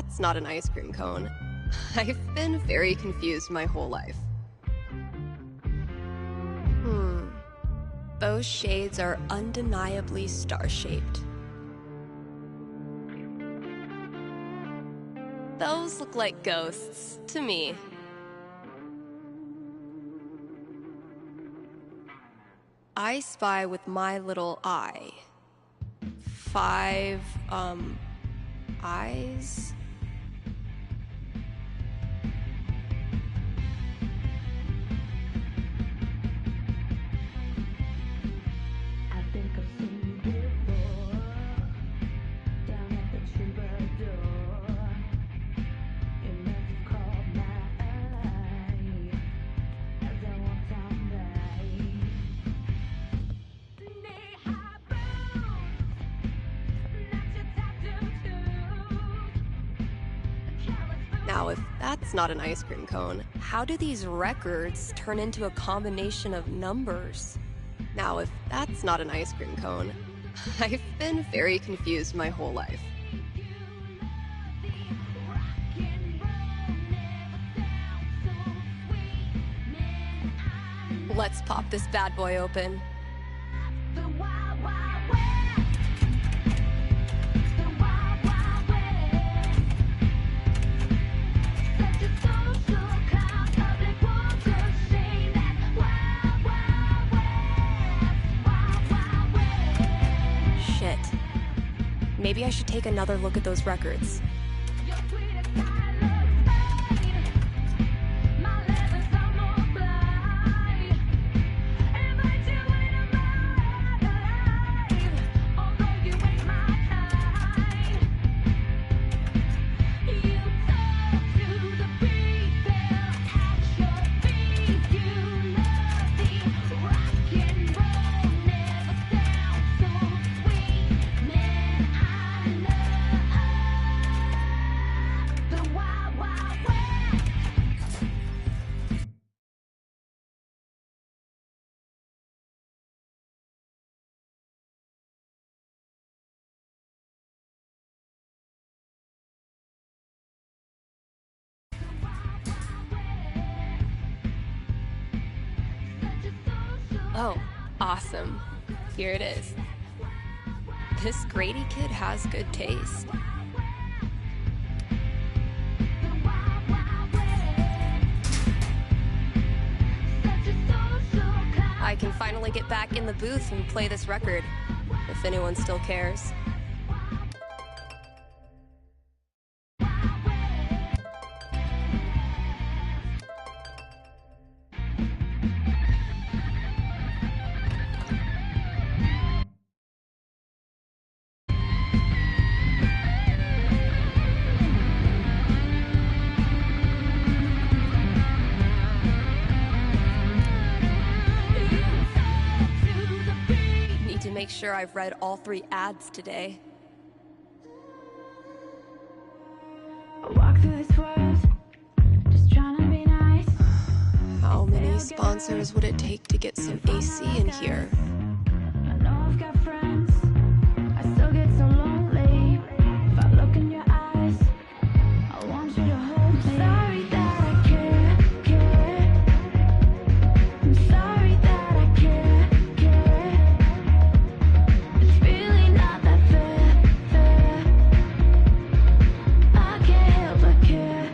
that's not an ice cream cone. I've been very confused my whole life. Those shades are undeniably star-shaped. Those look like ghosts to me. I spy with my little eye. 5, eyes? I think I've seen you before, down at the Troubadour. It must have caught my eye as I walked down by. Knee-high boots, not your tattoo too. Now, if that's not an ice cream cone, how do these records turn into a combination of numbers? Now, if that's not an ice cream cone, I've been very confused my whole life. Let's pop this bad boy open. Shit. Maybe I should take another look at those records. Oh, awesome. Here it is. This Grady kid has good taste. I can finally get back in the booth and play this record, if anyone still cares. Need to make sure I've read all 3 ads today. I walk through this world, just trying to be nice. How many sponsors would it take to get some AC in here? I know I've got friends, I still get so lonely. If I look in your eyes, I want you to hold me. Sorry that I care. I'm sorry that I care. It's really not that fair. I can't help but care.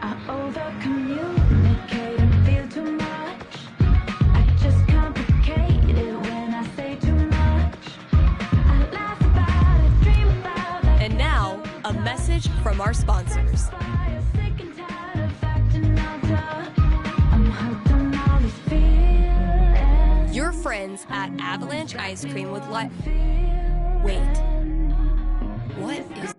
I over-communicate and feel too much. I just complicate it when I say too much. I laugh about it, dream about it. And now, a message from our sponsors. Sick and tired of acting all tough. I'm hooked on all these feelings. Your friends at Avalanche Ice Cream would like. Wait. What is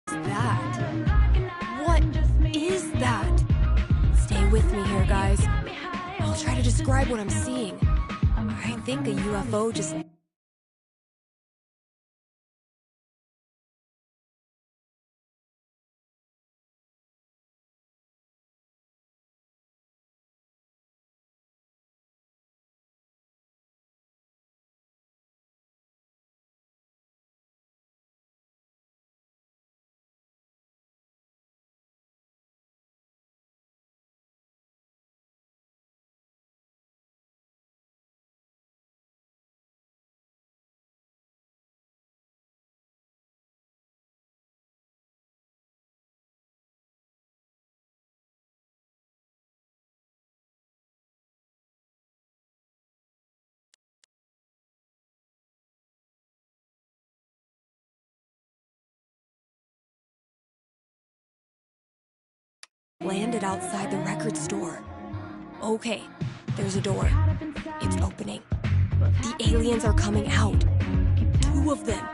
that? What is that? Stay with me here, guys. I'll try to describe what I'm seeing. I think a UFO just landed outside the record store. Okay, there's a door. It's opening. The aliens are coming out. 2 of them.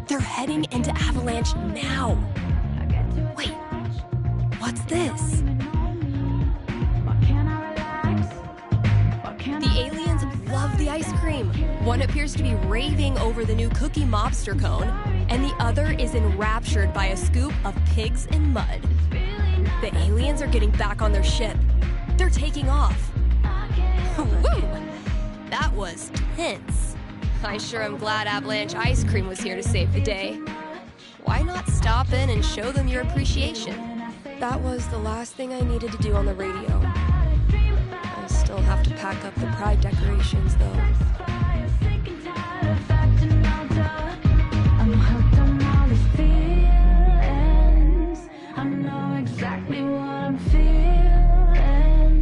They're heading into Avalanche now. Wait, what's this? The aliens love the ice cream. One appears to be raving over the new Cookie Mobster cone, and the other is enraptured by a scoop of pigs and mud. The aliens are getting back on their ship. They're taking off. Woo! That was tense. I sure am glad Avalanche Ice Cream was here to save the day. Why not stop in and show them your appreciation? That was the last thing I needed to do on the radio. I still have to pack up the pride decorations, though.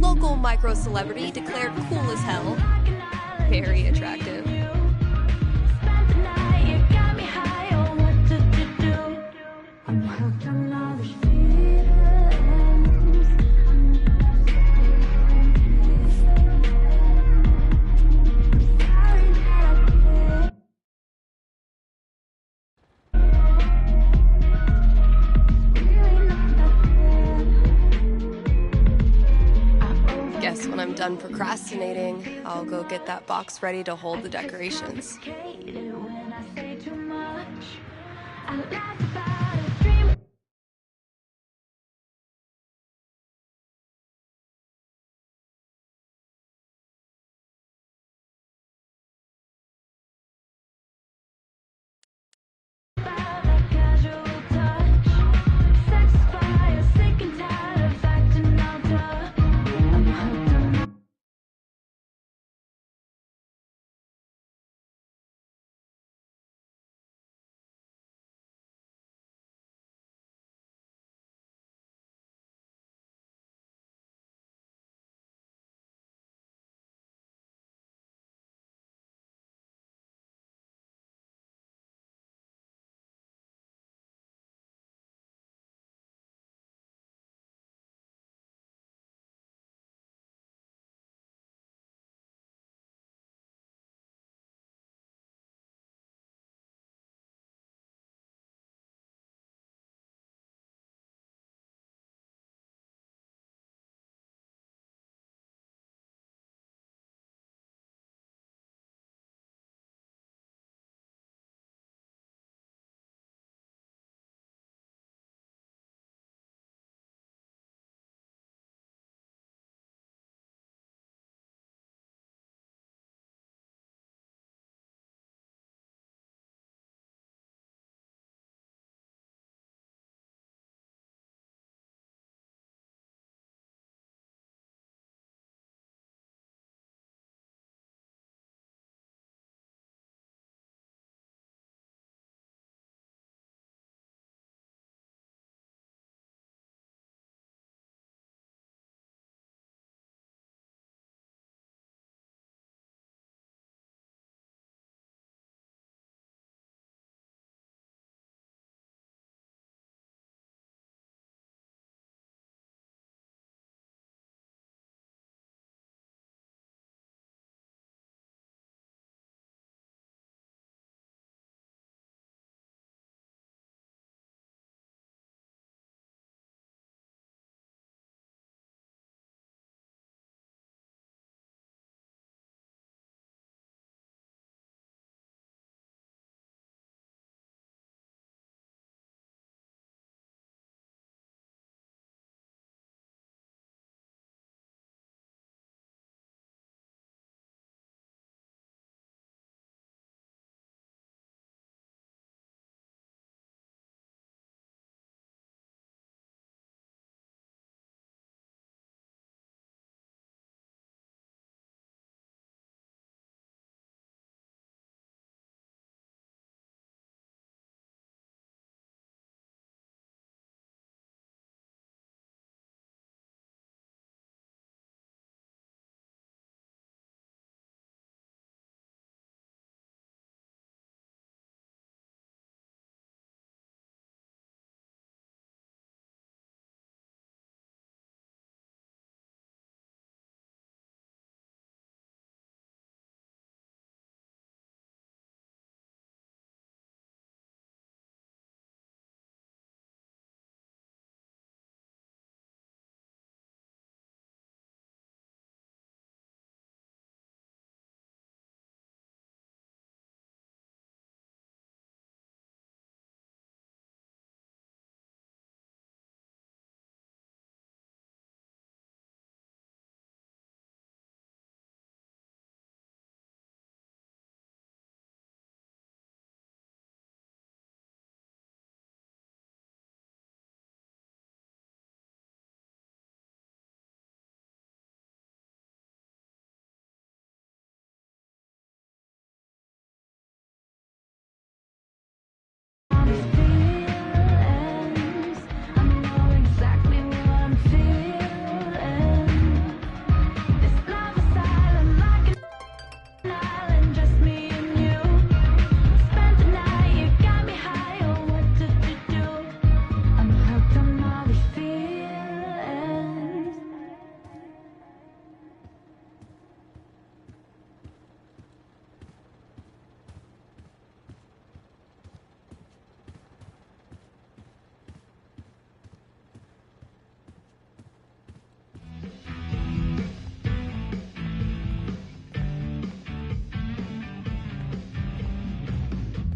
Local micro-celebrity declared cool as hell. Very attractive. Guess when I'm done procrastinating, I'll go get that box ready to hold the decorations.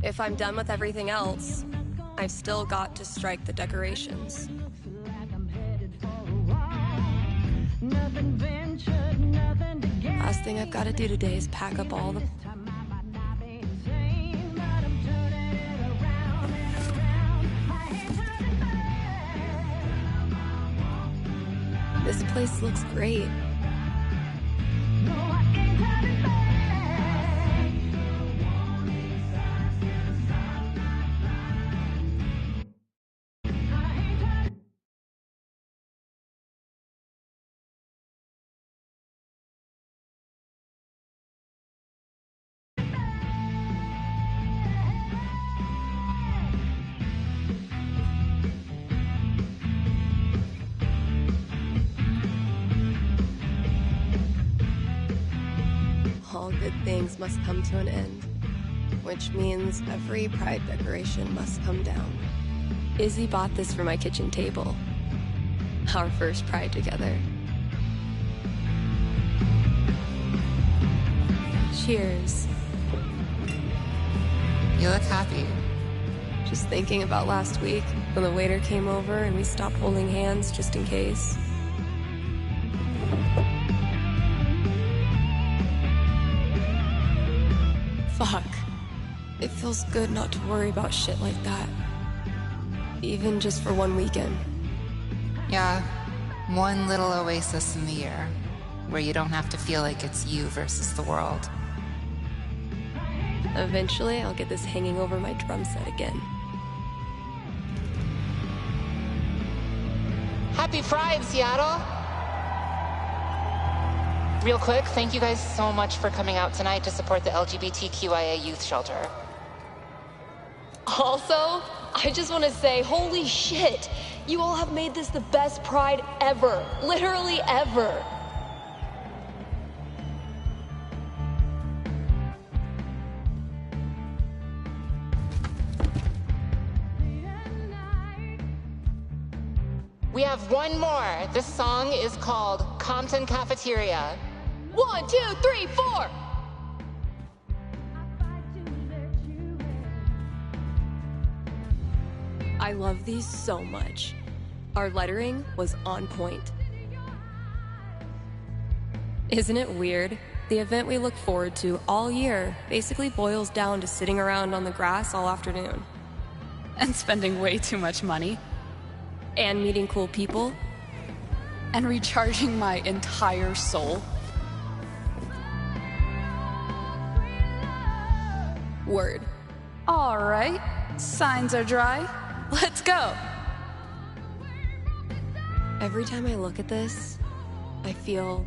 If I'm done with everything else, I've still got to strike the decorations. Last thing I've got to do today is pack up all the... This place looks great. All good things must come to an end, which means every pride decoration must come down. Izzy bought this for my kitchen table. Our first pride together. Cheers. You look happy. Just thinking about last week when the waiter came over and we stopped holding hands just in case. Fuck. It feels good not to worry about shit like that. Even just for one weekend. Yeah, one little oasis in the year, where you don't have to feel like it's you versus the world. Eventually, I'll get this hanging over my drum set again. Happy Pride, Seattle! Real quick, thank you guys so much for coming out tonight to support the LGBTQIA youth shelter. Also, I just want to say, holy shit! You all have made this the best Pride ever. Literally ever. We have one more. This song is called Compton Cafeteria. 1, 2, 3, 4! I love these so much. Our lettering was on point. Isn't it weird? The event we look forward to all year basically boils down to sitting around on the grass all afternoon. And spending way too much money. And meeting cool people. And recharging my entire soul. Word. All right, signs are dry. Let's go. Every time I look at this, I feel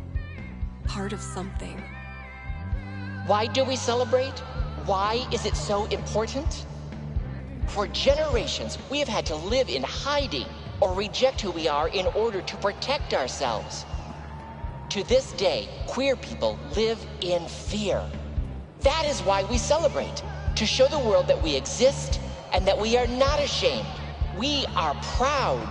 part of something. Why do we celebrate? Why is it so important? For generations, we have had to live in hiding or reject who we are in order to protect ourselves. To this day, queer people live in fear. That is why we celebrate, to show the world that we exist and that we are not ashamed. We are proud.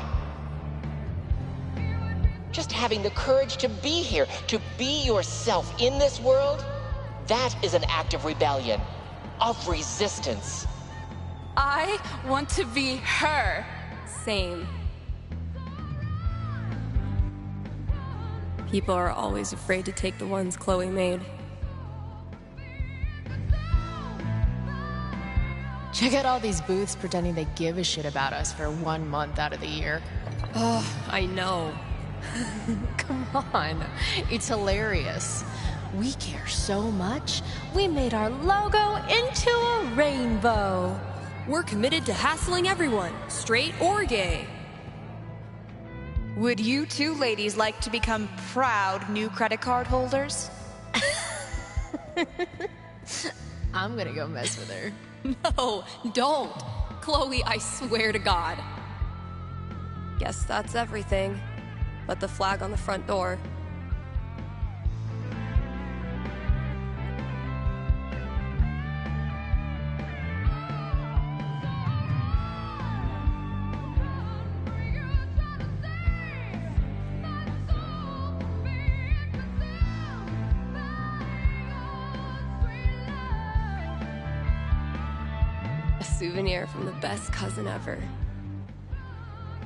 Just having the courage to be here, to be yourself in this world, that is an act of rebellion, of resistance. I want to be her. Same. People are always afraid to take the ones Chloe made. Check out all these booths pretending they give a shit about us for 1 month out of the year. Ugh, I know. Come on, it's hilarious. We care so much, we made our logo into a rainbow. We're committed to hassling everyone, straight or gay. Would you two ladies like to become proud new credit card holders? I'm gonna go mess with her. No, don't. Chloe, I swear to God. Guess that's everything. But the flag on the front door. souvenir from the best cousin ever.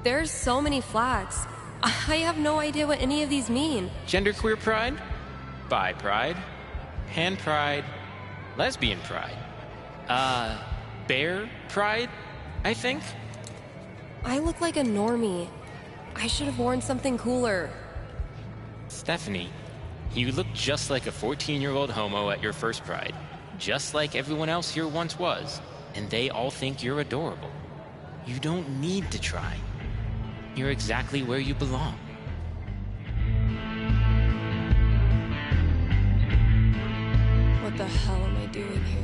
There's so many flags. I have no idea what any of these mean. Genderqueer pride, bi pride, pan pride, lesbian pride, bear pride, I think. I look like a normie. I should have worn something cooler. Stephanie, you look just like a 14-year-old homo at your first pride, just like everyone else here once was, and they all think you're adorable. You don't need to try. You're exactly where you belong. What the hell am I doing here?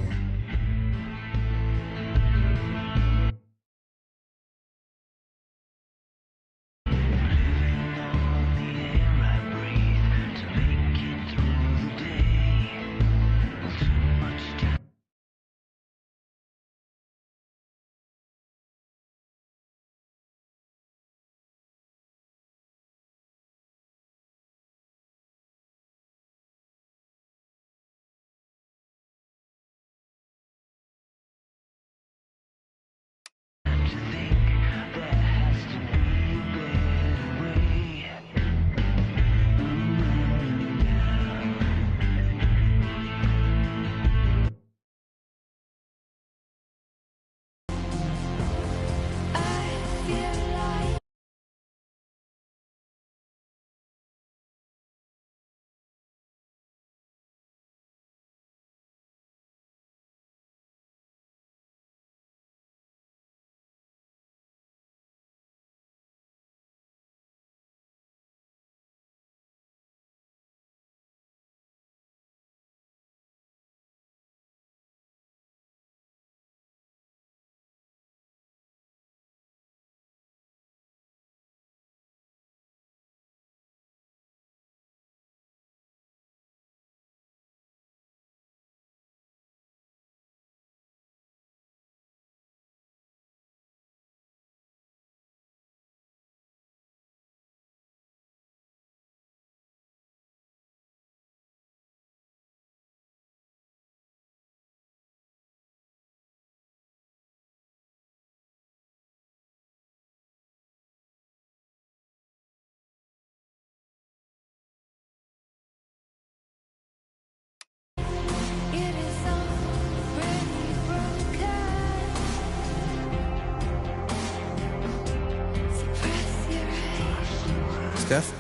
Steph,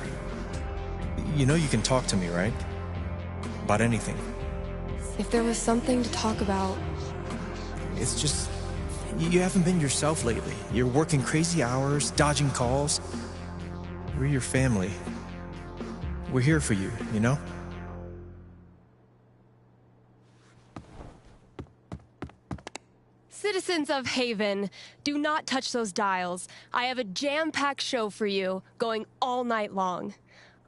you know you can talk to me, right? About anything. If there was something to talk about... It's just, you haven't been yourself lately. You're working crazy hours, dodging calls. We're your family. We're here for you, you know? Citizens of Haven, do not touch those dials. I have a jam-packed show for you, going all night long.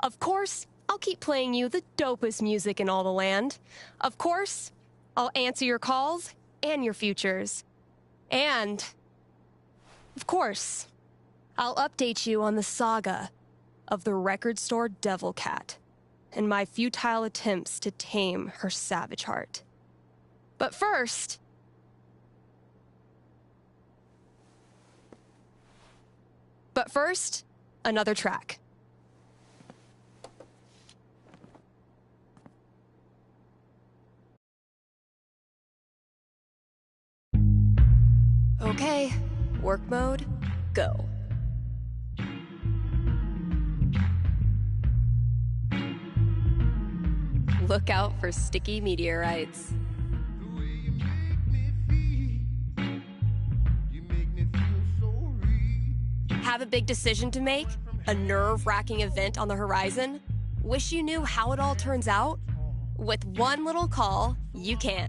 Of course, I'll keep playing you the dopest music in all the land. Of course, I'll answer your calls and your futures. And, of course, I'll update you on the saga of the record store Devil Cat and my futile attempts to tame her savage heart. But first... another track. Okay, work mode, go. Look out for sticky meteorites. Have a big decision to make? A nerve-wracking event on the horizon? Wish you knew how it all turns out? With one little call, you can.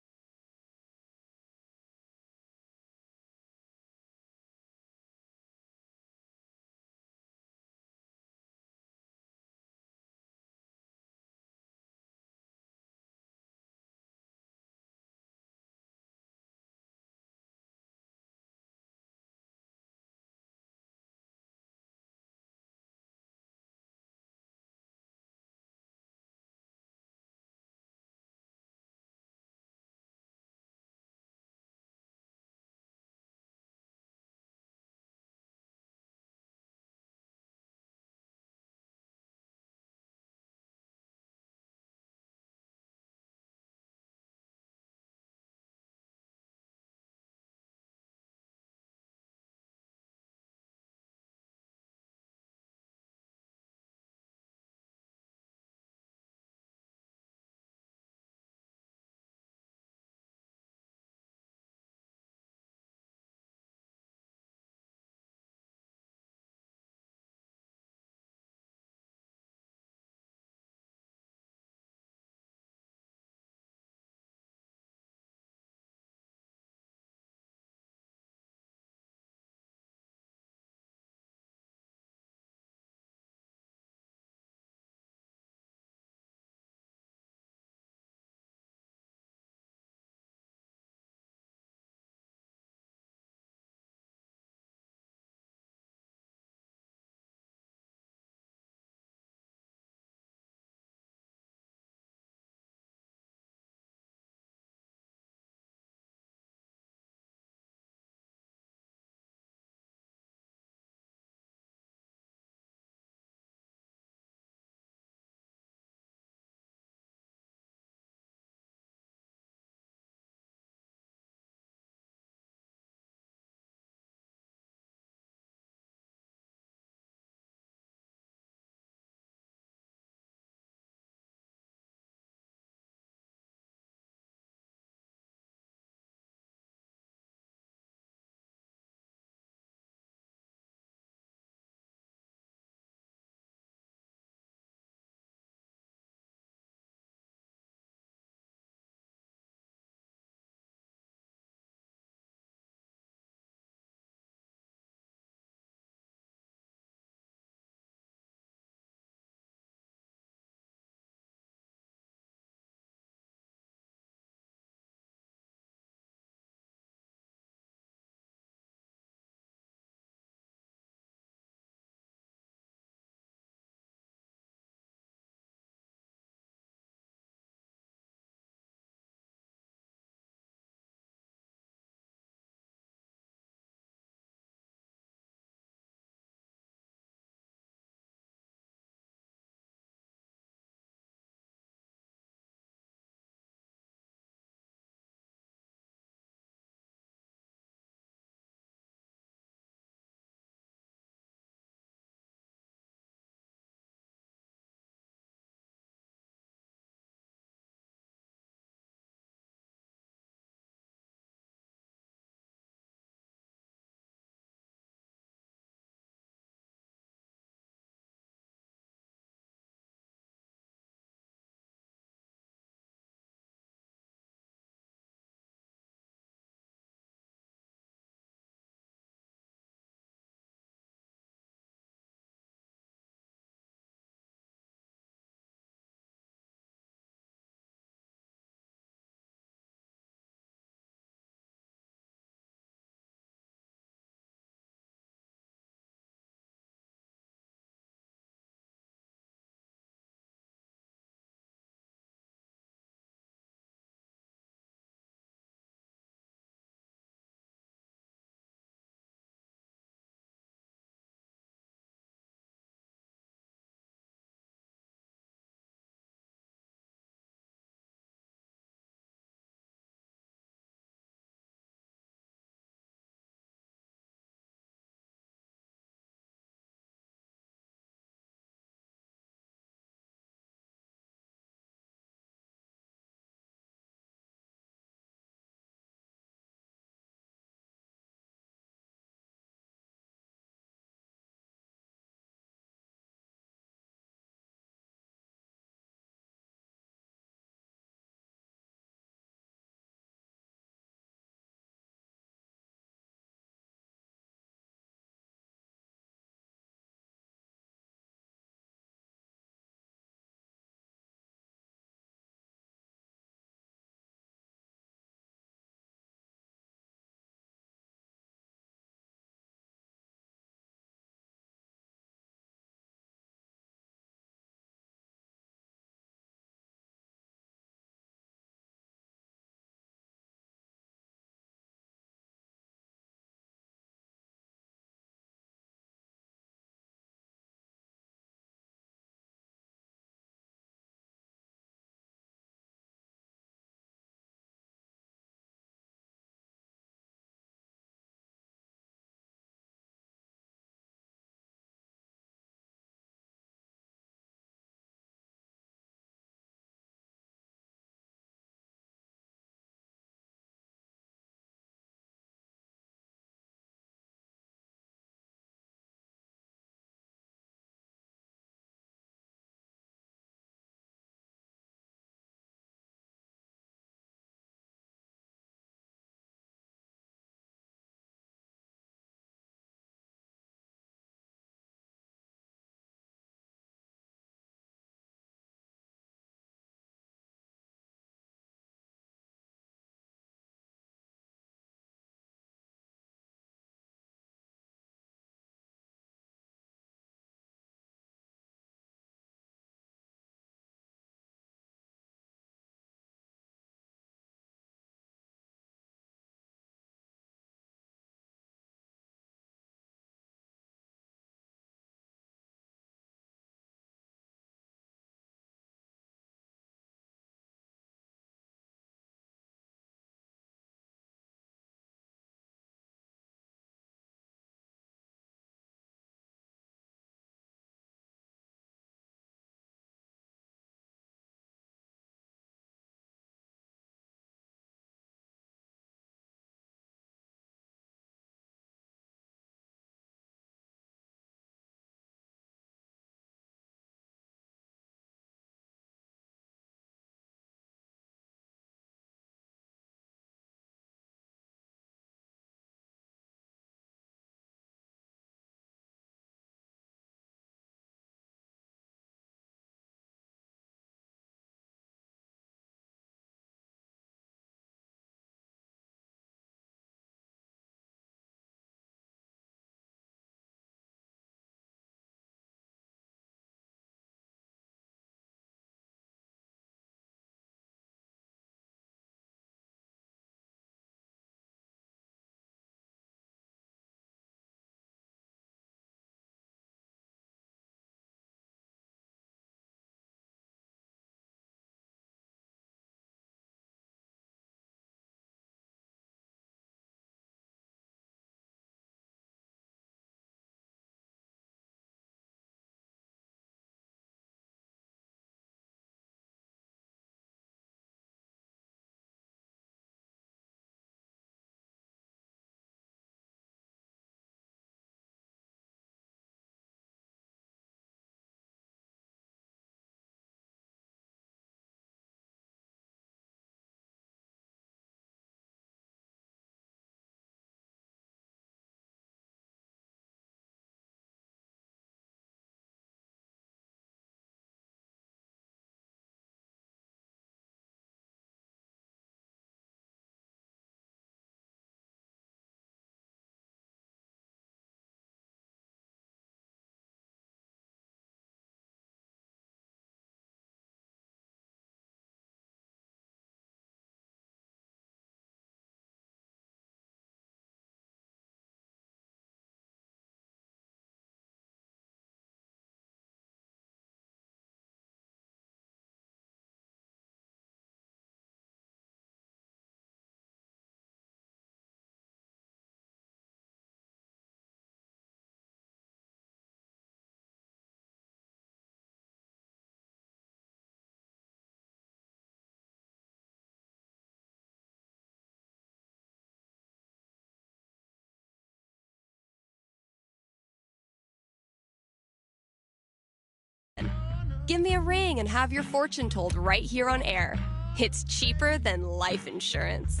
Give me a ring and have your fortune told right here on air. It's cheaper than life insurance.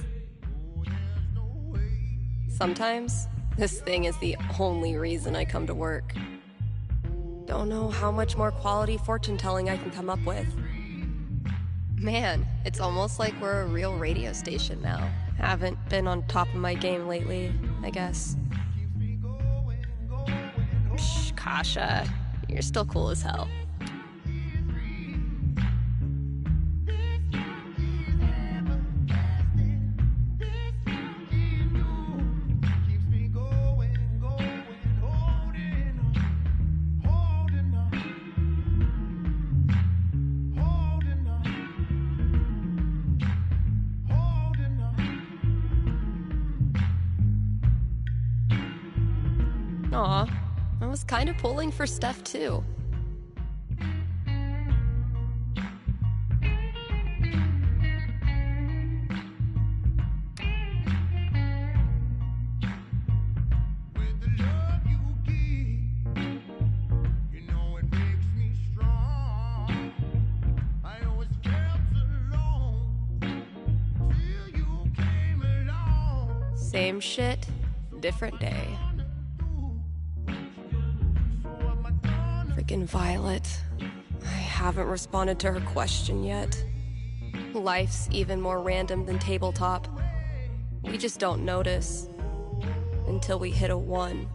Sometimes, this thing is the only reason I come to work. Don't know how much more quality fortune telling I can come up with. Man, it's almost like we're a real radio station now. Haven't been on top of my game lately, I guess. Psh, Kasha, you're still cool as hell. Aw, I was kind of pulling for Steph too. Same shit, different day. Freaking Violet. I haven't responded to her question yet. Life's even more random than tabletop. We just don't notice until we hit a 1.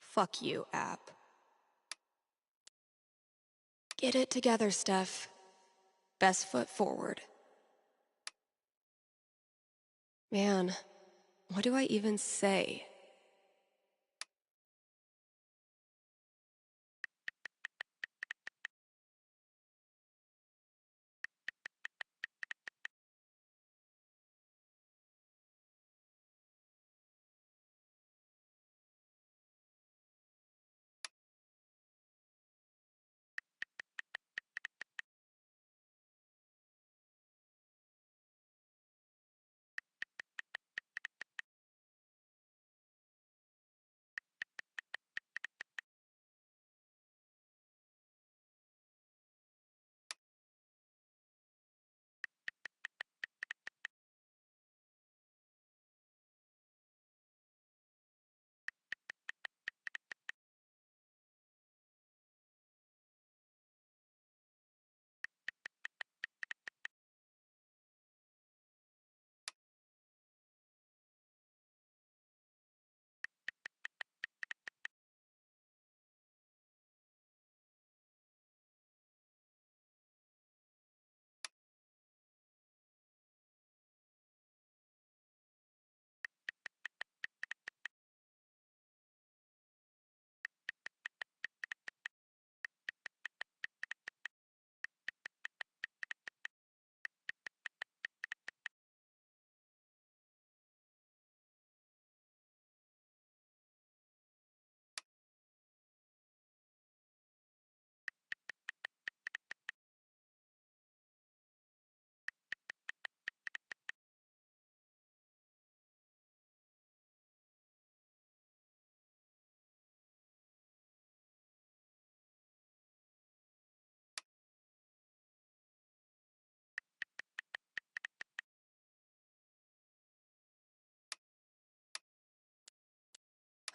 Fuck you, app. Get it together, Steph. Best foot forward. Man, what do I even say?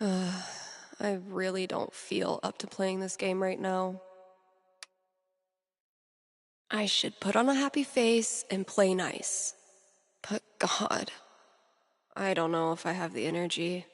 I really don't feel up to playing this game right now. I should put on a happy face and play nice. But God, I don't know if I have the energy.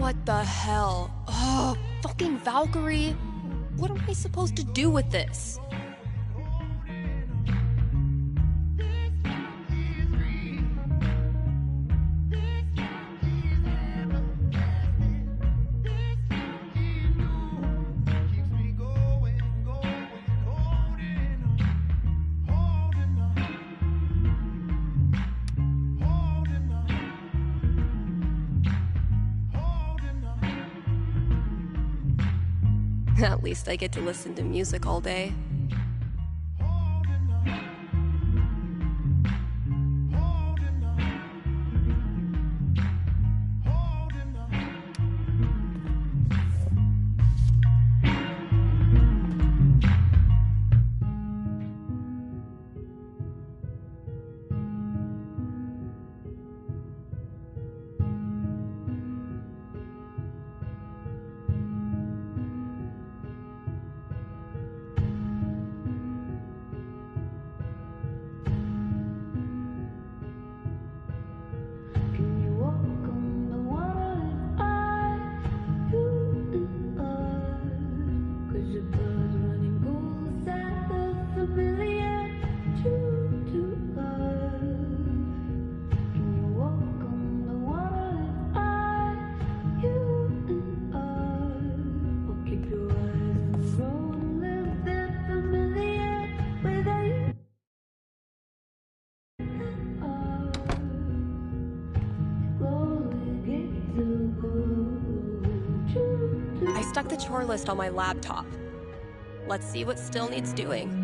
What the hell? Oh, fucking Valkyrie. What am I supposed to do with this? At least I get to listen to music all day. Can you walk on the water if I, you and I? 'Cause your blood's running cold at the familiar truth to love. Can you walk on the water if I, you and I? Or keep your eyes on the road and live there familiar without you and I. I stuck the chore list on my laptop. Let's see what still needs doing.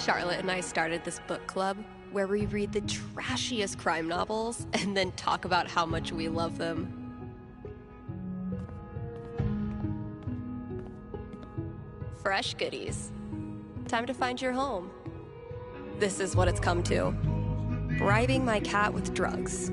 Charlotte and I started this book club where we read the trashiest crime novels and then talk about how much we love them. Fresh goodies. Time to find your home. This is what it's come to. Bribing my cat with drugs.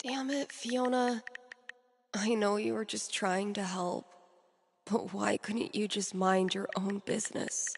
Damn it, Fiona. I know you were just trying to help, but why couldn't you just mind your own business?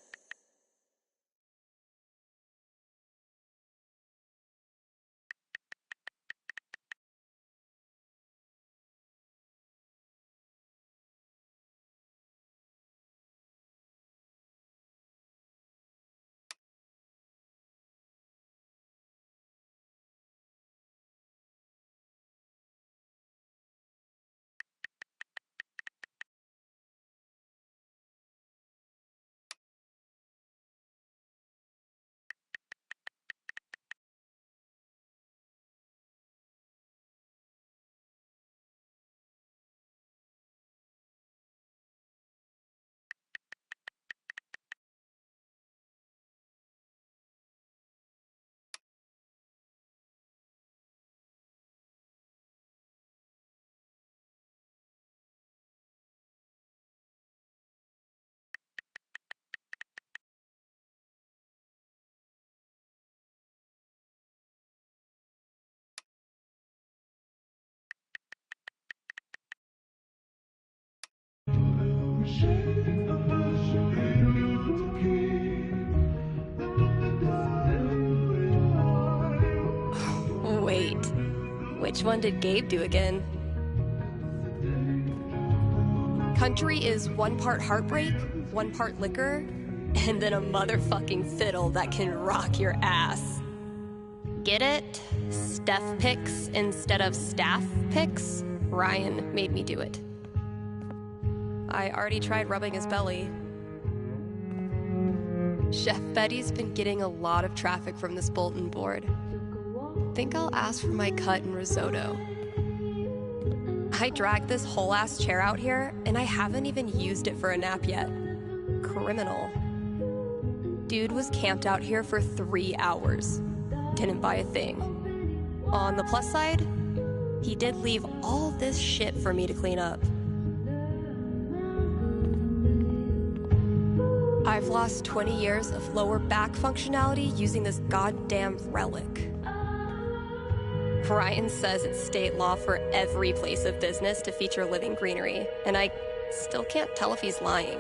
Wait, which one did Gabe do again? Country is 1 part heartbreak, 1 part liquor, and then a motherfucking fiddle that can rock your ass. Get it? Steph picks instead of staff picks? Ryan made me do it. I already tried rubbing his belly. Chef Betty's been getting a lot of traffic from this bulletin board. Think I'll ask for my cut in risotto. I dragged this whole ass chair out here, and I haven't even used it for a nap yet. Criminal. Dude was camped out here for 3 hours. Didn't buy a thing. On the plus side, he did leave all this shit for me to clean up. I've lost 20 years of lower back functionality using this goddamn relic. Ryan says it's state law for every place of business to feature living greenery, and I still can't tell if he's lying.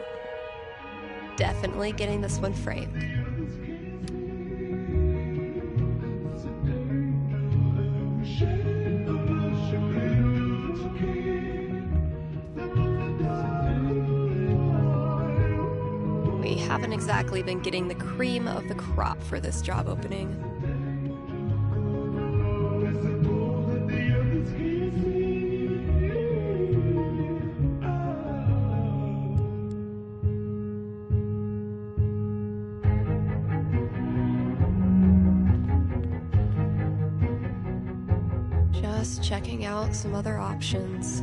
Definitely getting this one framed. We haven't exactly been getting the cream of the crop for this job opening. Just checking out some other options.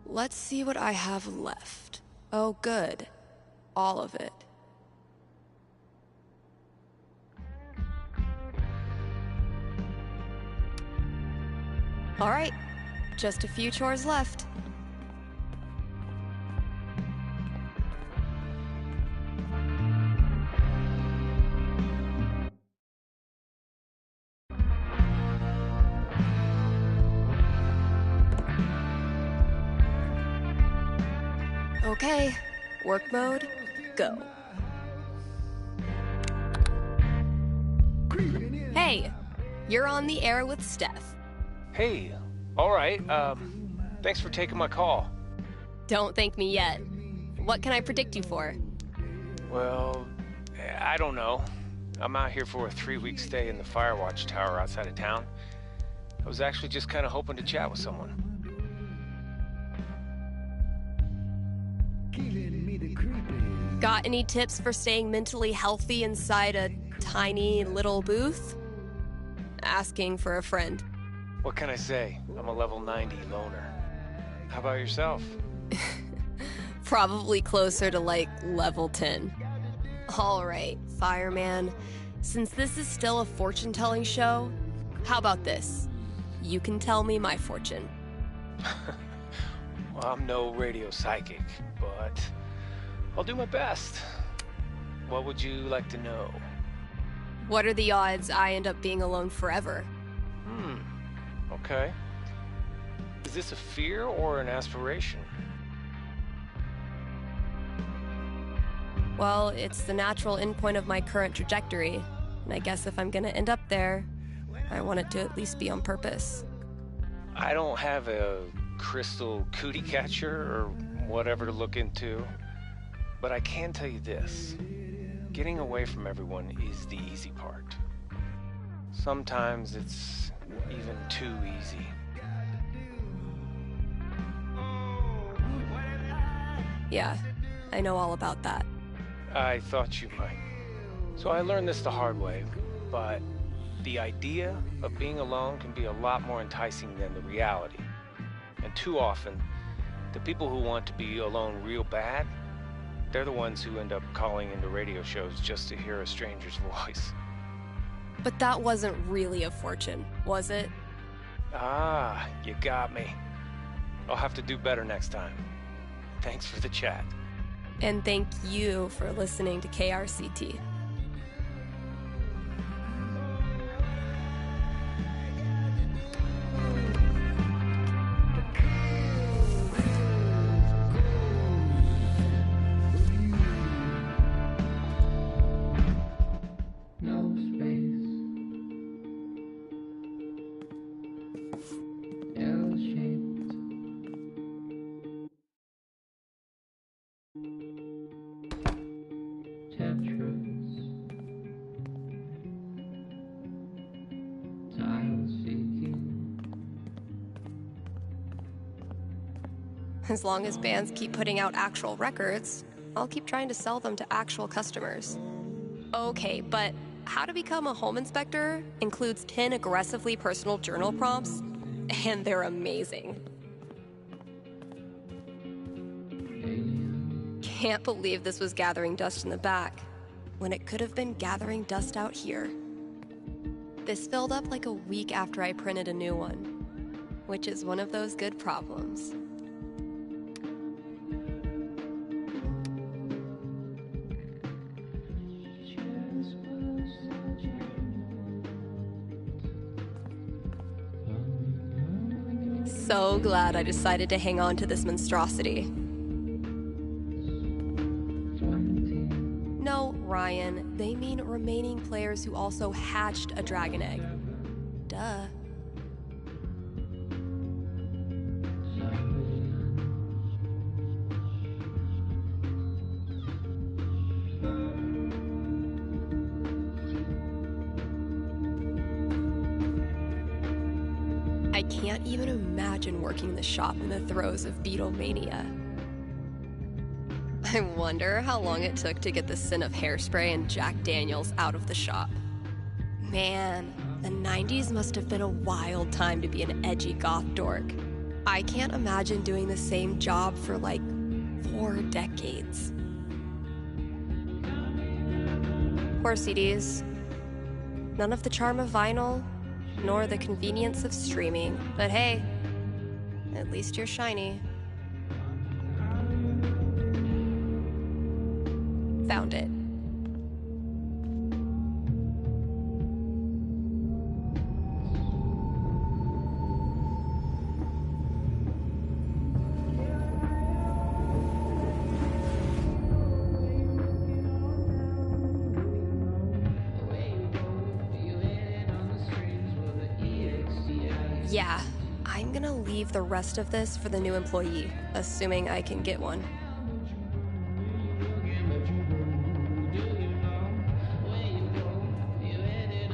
Let's see what I have left. Oh, good. All of it. All right, just a few chores left. Okay, work mode, go. Hey, you're on the air with Steph. Hey, all right, thanks for taking my call. Don't thank me yet. What can I predict you for? Well, I don't know. I'm out here for a 3-week stay in the Firewatch Tower outside of town. I was actually just kind of hoping to chat with someone. Got any tips for staying mentally healthy inside a tiny little booth? Asking for a friend. What can I say? I'm a level 90 loner. How about yourself? Probably closer to like level 10. All right, fireman. Since this is still a fortune-telling show, how about this? You can tell me my fortune. Well, I'm no radio psychic, but I'll do my best. What would you like to know? What are the odds I end up being alone forever? Okay. Is this a fear or an aspiration? Well, it's the natural endpoint of my current trajectory, and I guess if I'm gonna end up there, I want it to at least be on purpose. I don't have a crystal cootie catcher or whatever to look into, but I can tell you this. Getting away from everyone is the easy part. Sometimes it's even too easy. Yeah, I know all about that. I thought you might. So I learned this the hard way, but the idea of being alone can be a lot more enticing than the reality. And too often, the people who want to be alone real bad, they're the ones who end up calling into radio shows just to hear a stranger's voice. But that wasn't really a fortune, was it? Ah, you got me. I'll have to do better next time. Thanks for the chat. And thank you for listening to KRCT. As long as bands keep putting out actual records, I'll keep trying to sell them to actual customers. Okay, but how to become a home inspector includes 10 aggressively personal journal prompts, and they're amazing. Can't believe this was gathering dust in the back, when it could have been gathering dust out here. This filled up like a week after I printed a new one, which is one of those good problems. So glad I decided to hang on to this monstrosity. No, Ryan, they mean remaining players who also hatched a dragon egg. Duh. I can't even imagine working the shop in the throes of Beatlemania. I wonder how long it took to get the scent of hairspray and Jack Daniels out of the shop. Man, the 90s must have been a wild time to be an edgy goth dork. I can't imagine doing the same job for like 4 decades. Poor CDs. None of the charm of vinyl, nor the convenience of streaming. But hey, at least you're shiny. Found it. Yeah, I'm gonna leave the rest of this for the new employee, assuming I can get one.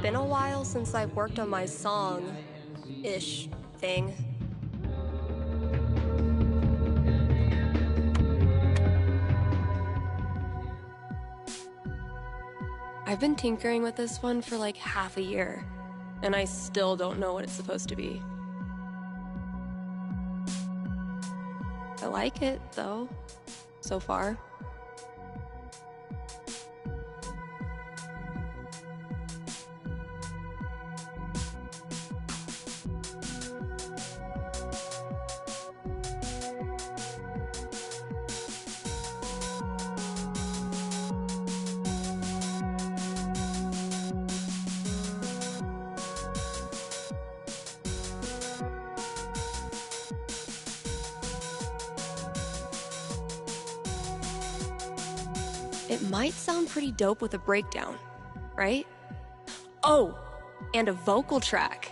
been a while since I've worked on my song-ish thing. I've been tinkering with this one for like half a year, and I still don't know what it's supposed to be. I like it, though, so far. It might sound pretty dope with a breakdown, right? Oh, and a vocal track.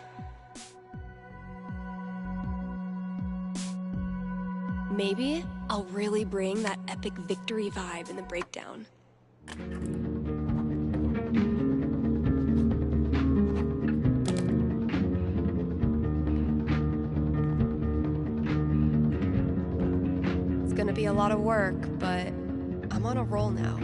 Maybe I'll really bring that epic victory vibe in the breakdown. It's gonna be a lot of work, but I'm on a roll now.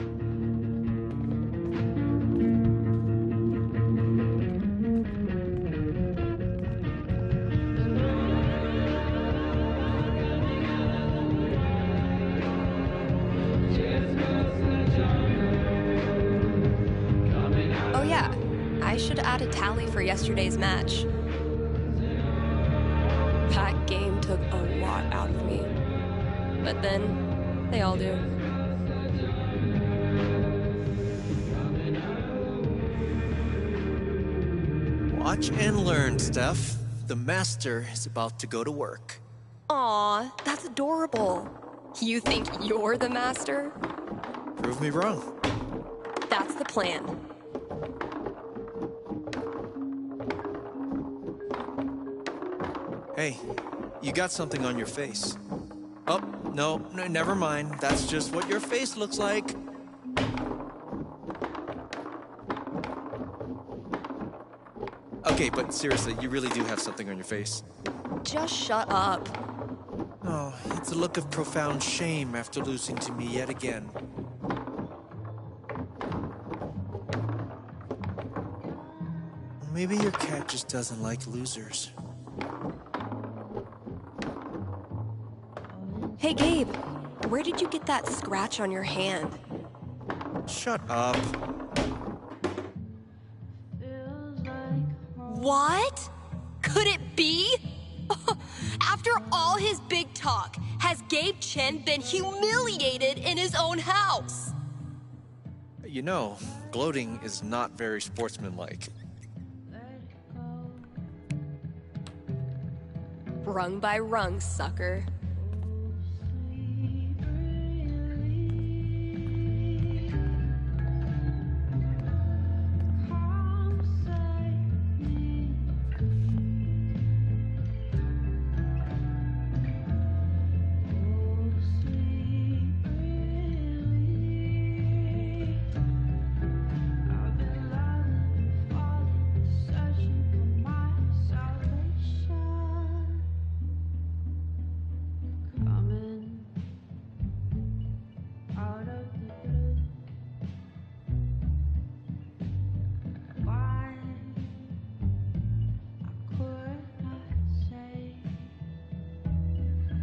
Oh yeah, I should add a tally for yesterday's match. That game took a lot out of me. But then, they all do. Watch and learn, Steph. The master is about to go to work. Aw, that's adorable. You think you're the master? Prove me wrong. That's the plan. Hey, you got something on your face. Oh, no, never mind. That's just what your face looks like. Okay, but seriously, you really do have something on your face. Just shut up. Oh, it's a look of profound shame after losing to me yet again. Maybe your cat just doesn't like losers. Hey, Gabe, where did you get that scratch on your hand? Shut up. What? Could it be? After all his big talk, has Gabe Chen been humiliated in his own house? You know, gloating is not very sportsmanlike. Rung by rung, sucker.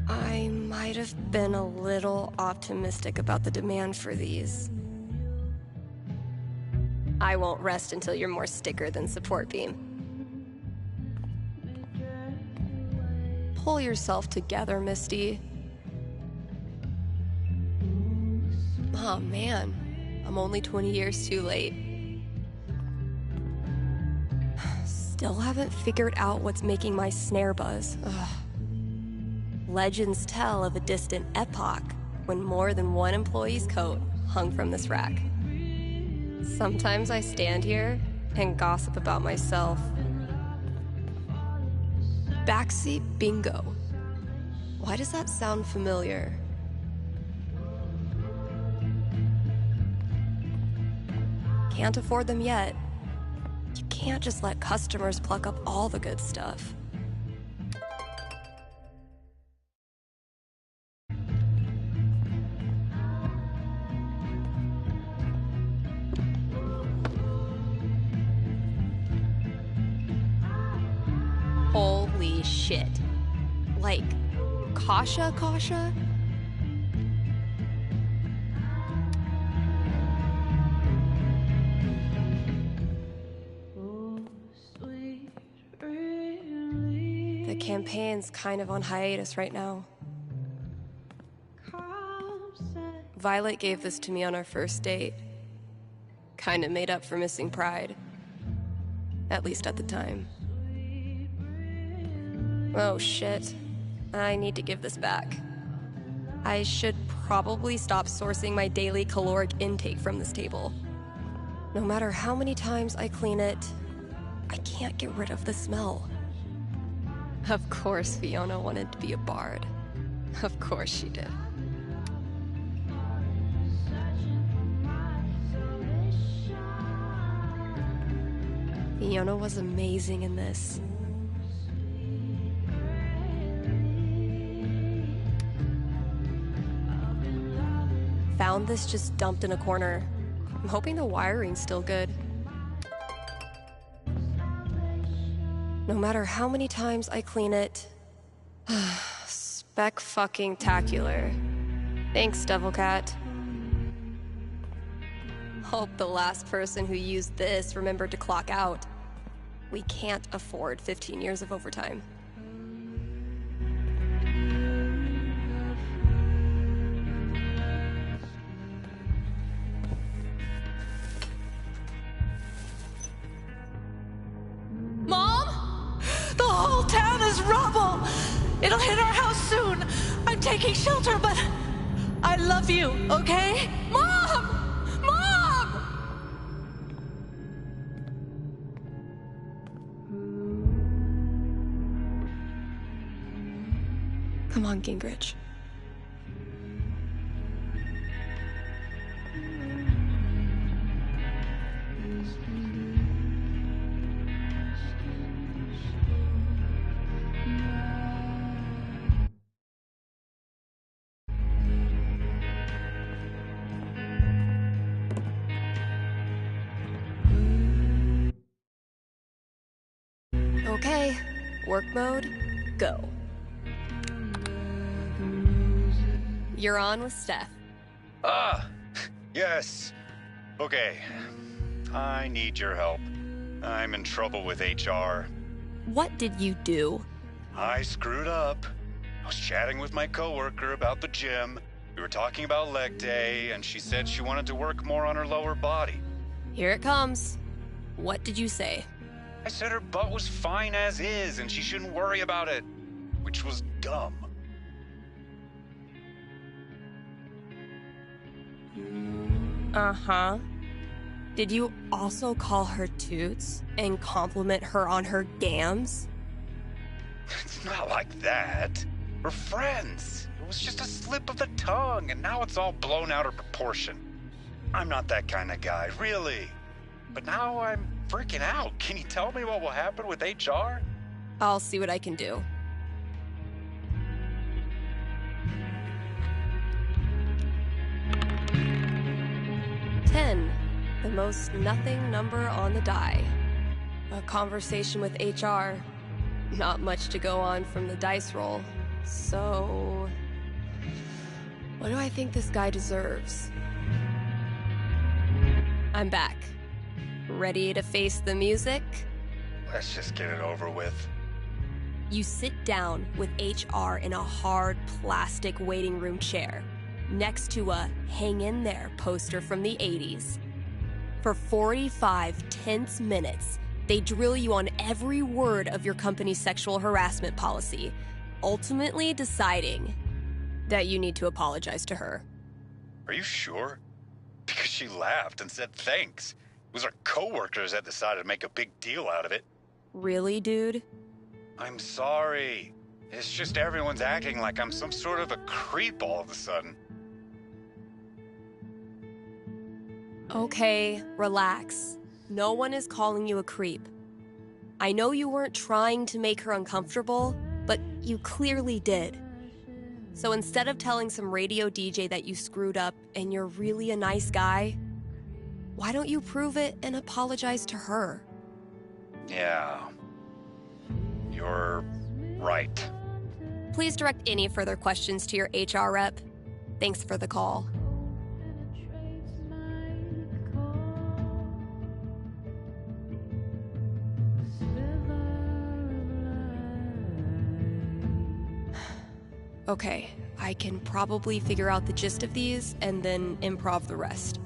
I might have been a little optimistic about the demand for these. I won't rest until you're more sticker than support beam. Pull yourself together, Misty. Oh man, I'm only 20 years too late. Still haven't figured out what's making my snare buzz. Ugh. Legends tell of a distant epoch when more than one employee's coat hung from this rack. Sometimes I stand here and gossip about myself. Backseat bingo. Why does that sound familiar? Can't afford them yet. You can't just let customers pluck up all the good stuff. Holy shit. Like, Kasha? The campaign's kind of on hiatus right now. Violet gave this to me on our first date. Kinda made up for missing Pride. At least at the time. Oh shit. I need to give this back. I should probably stop sourcing my daily caloric intake from this table. No matter how many times I clean it, I can't get rid of the smell. Of course Fiona wanted to be a bard. Of course she did. Fiona was amazing in this. Found this just dumped in a corner. I'm hoping the wiring's still good. No matter how many times I clean it... Spec-fucking-tacular. Thanks, Devil Cat. Hope the last person who used this remembered to clock out. We can't afford 15 years of overtime. Mom? The whole town is rubble! It'll hit our house soon! I'm taking shelter, but I love you, okay? Mom! Mom! Come on, Gingrich. Okay, work mode, go. You're on with Steph. Yes. Okay. I need your help. I'm in trouble with HR. What did you do? I screwed up. I was chatting with my coworker about the gym. We were talking about leg day, and she said she wanted to work more on her lower body. Here it comes. What did you say? I said her butt was fine as is, and she shouldn't worry about it, which was dumb. Uh-huh. Did you also call her toots and compliment her on her gams? It's not like that. We're friends. It was just a slip of the tongue, and now it's all blown out of proportion. I'm not that kind of guy, really. But now I'm freaking out. Can you tell me what will happen with HR? I'll see what I can do. The most nothing number on the die. A conversation with HR. Not much to go on from the dice roll. So... what do I think this guy deserves? I'm back. Ready to face the music? Let's just get it over with. You sit down with HR in a hard plastic waiting room chair, next to a Hang In There poster from the 80s. For 45 tense minutes, they drill you on every word of your company's sexual harassment policy, ultimately deciding that you need to apologize to her. Are you sure? Because she laughed and said thanks. It was our coworkers that decided to make a big deal out of it. Really, dude? I'm sorry. It's just everyone's acting like I'm some sort of a creep all of a sudden. Okay, relax. no one is calling you a creep. I know you weren't trying to make her uncomfortable, but you clearly did. So instead of telling some radio DJ that you screwed up and you're really a nice guy, why don't you prove it and apologize to her? Yeah. You're right. Please direct any further questions to your HR rep. Thanks for the call. Okay, I can probably figure out the gist of these and then improv the rest.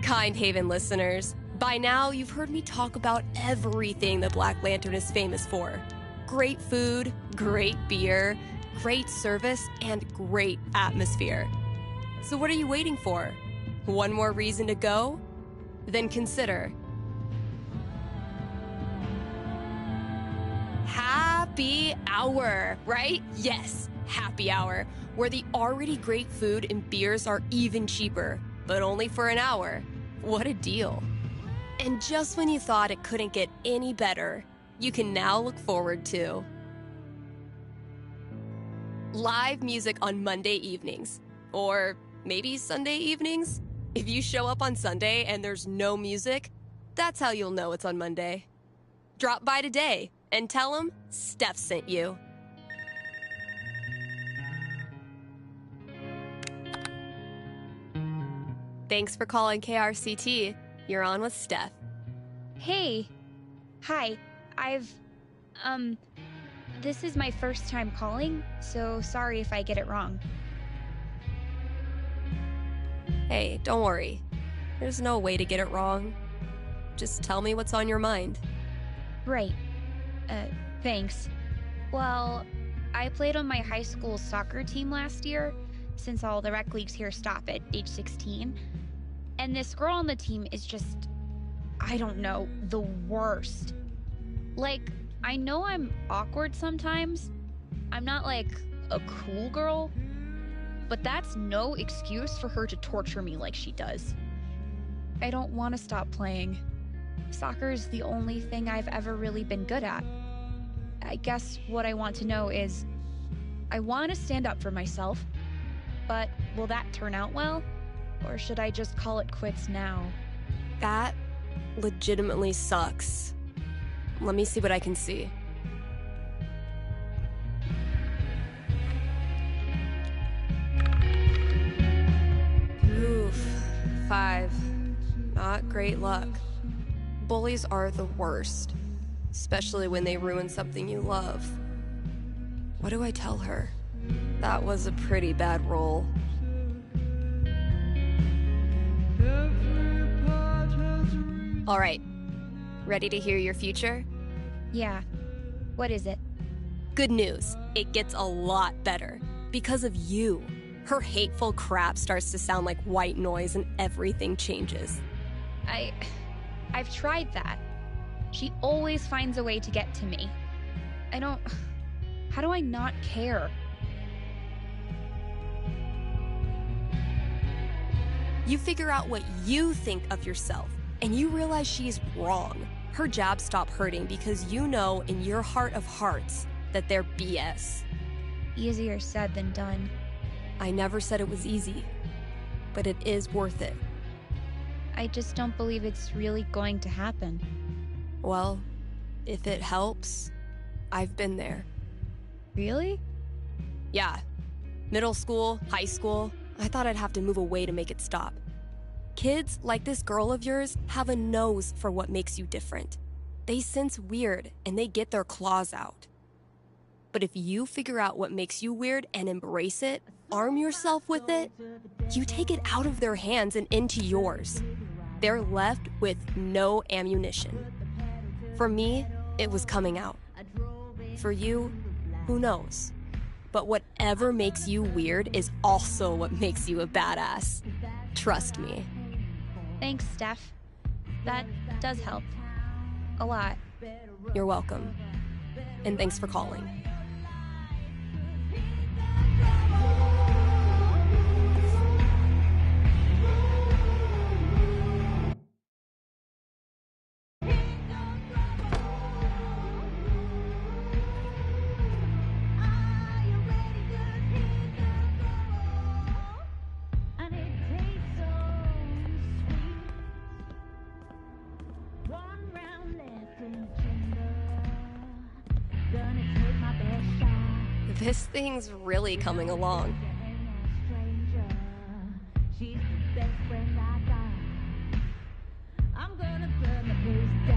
Kind Haven listeners, by now you've heard me talk about everything the Black Lantern is famous for. Great food, great beer, great service, and great atmosphere. So what are you waiting for? One more reason to go? Then consider happy hour, right? Yes, happy hour, where the already great food and beers are even cheaper, but only for an hour. What a deal. And just when you thought it couldn't get any better, you can now look forward to live music on Monday evenings, or maybe Sunday evenings. If you show up on Sunday and there's no music, that's how you'll know it's on Monday. Drop by today and tell them Steph sent you. Thanks for calling KRCT. You're on with Steph. Hey. Hi. This is my first time calling, so sorry if I get it wrong. Hey, don't worry. There's no way to get it wrong. Just tell me what's on your mind. Right. Thanks. Well, I played on my high school soccer team last year, since all the rec leagues here stop at age 16. And this girl on the team is just, I don't know, the worst. Like, I know I'm awkward sometimes. I'm not like a cool girl, but that's no excuse for her to torture me like she does. I don't want to stop playing. Soccer's the only thing I've ever really been good at. I guess what I want to know is, I want to stand up for myself, but will that turn out well? Or should I just call it quits now? That legitimately sucks. Let me see what I can see. Oof. 5. Not great luck. Bullies are the worst, especially when they ruin something you love. What do I tell her? That was a pretty bad roll. All right. Ready to hear your future? Yeah. What is it? Good news. It gets a lot better. Because of you. Her hateful crap starts to sound like white noise and everything changes. I've tried that. She always finds a way to get to me. How do I not care? You figure out what you think of yourself, and you realize she's wrong. Her jabs stop hurting because you know in your heart of hearts that they're BS. Easier said than done. I never said it was easy, but it is worth it. I just don't believe it's really going to happen. Well, if it helps, I've been there. Really? Yeah. Middle school, high school, I thought I'd have to move away to make it stop. Kids like this girl of yours have a nose for what makes you different. They sense weird and they get their claws out. But if you figure out what makes you weird and embrace it, arm yourself with it, you take it out of their hands and into yours. They're left with no ammunition. For me, it was coming out. For you, who knows? But whatever makes you weird is also what makes you a badass. Trust me. Thanks, Steph. That does help. A lot. You're welcome. And thanks for calling. This thing's really coming along.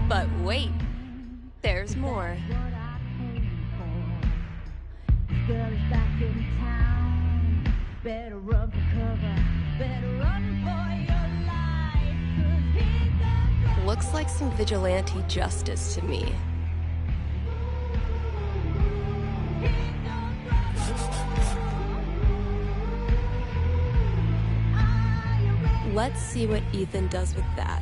But wait, there's more. Looks like some vigilante justice to me. Let's see what Ethan does with that.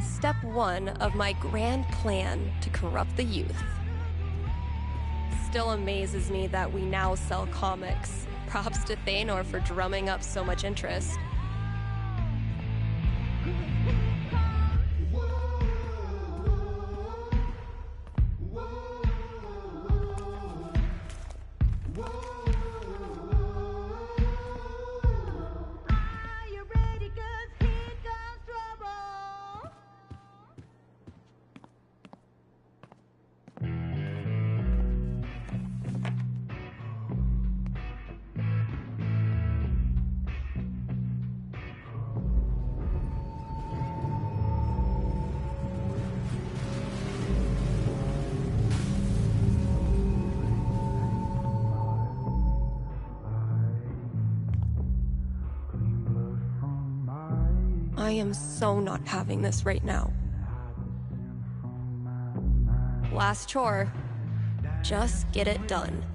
Step 1 of my grand plan to corrupt the youth. Still amazes me that we now sell comics. Props to Thanor for drumming up so much interest. I am so not having this right now. Last chore. Just get it done.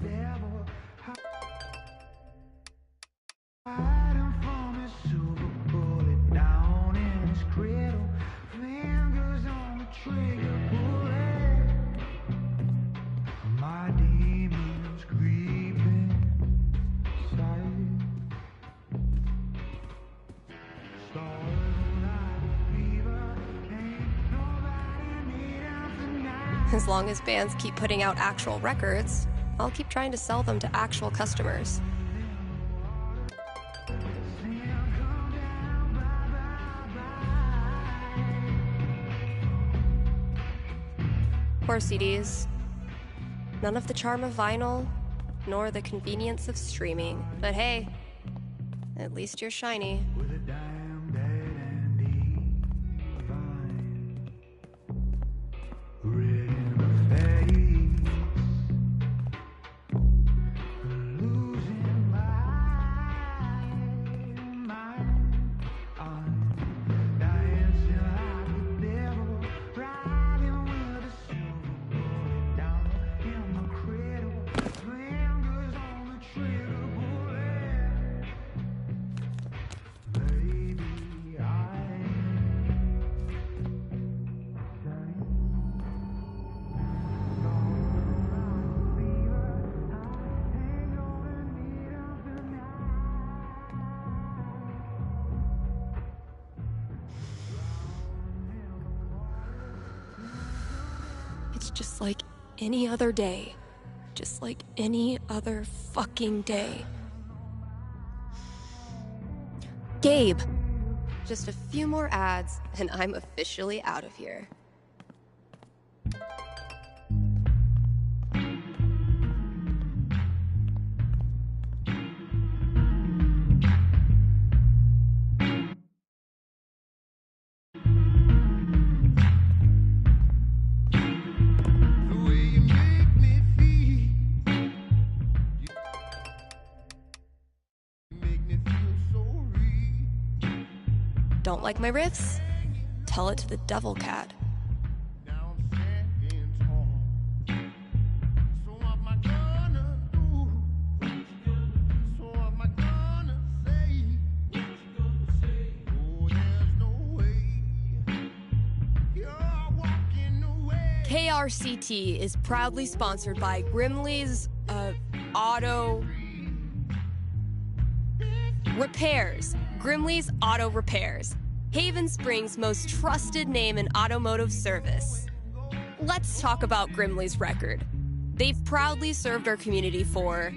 As long as bands keep putting out actual records, I'll keep trying to sell them to actual customers. Poor CDs. None of the charm of vinyl, nor the convenience of streaming. But hey, at least you're shiny. It's just like any other day. Just like any other fucking day. Gabe! Just a few more ads, and I'm officially out of here. Don't like my riffs? Tell it to the devil cat. KRCT is proudly sponsored by Grimley's Auto Repairs. Grimley's Auto Repairs. Haven Springs' most trusted name in automotive service. Let's talk about Grimley's record. They've proudly served our community for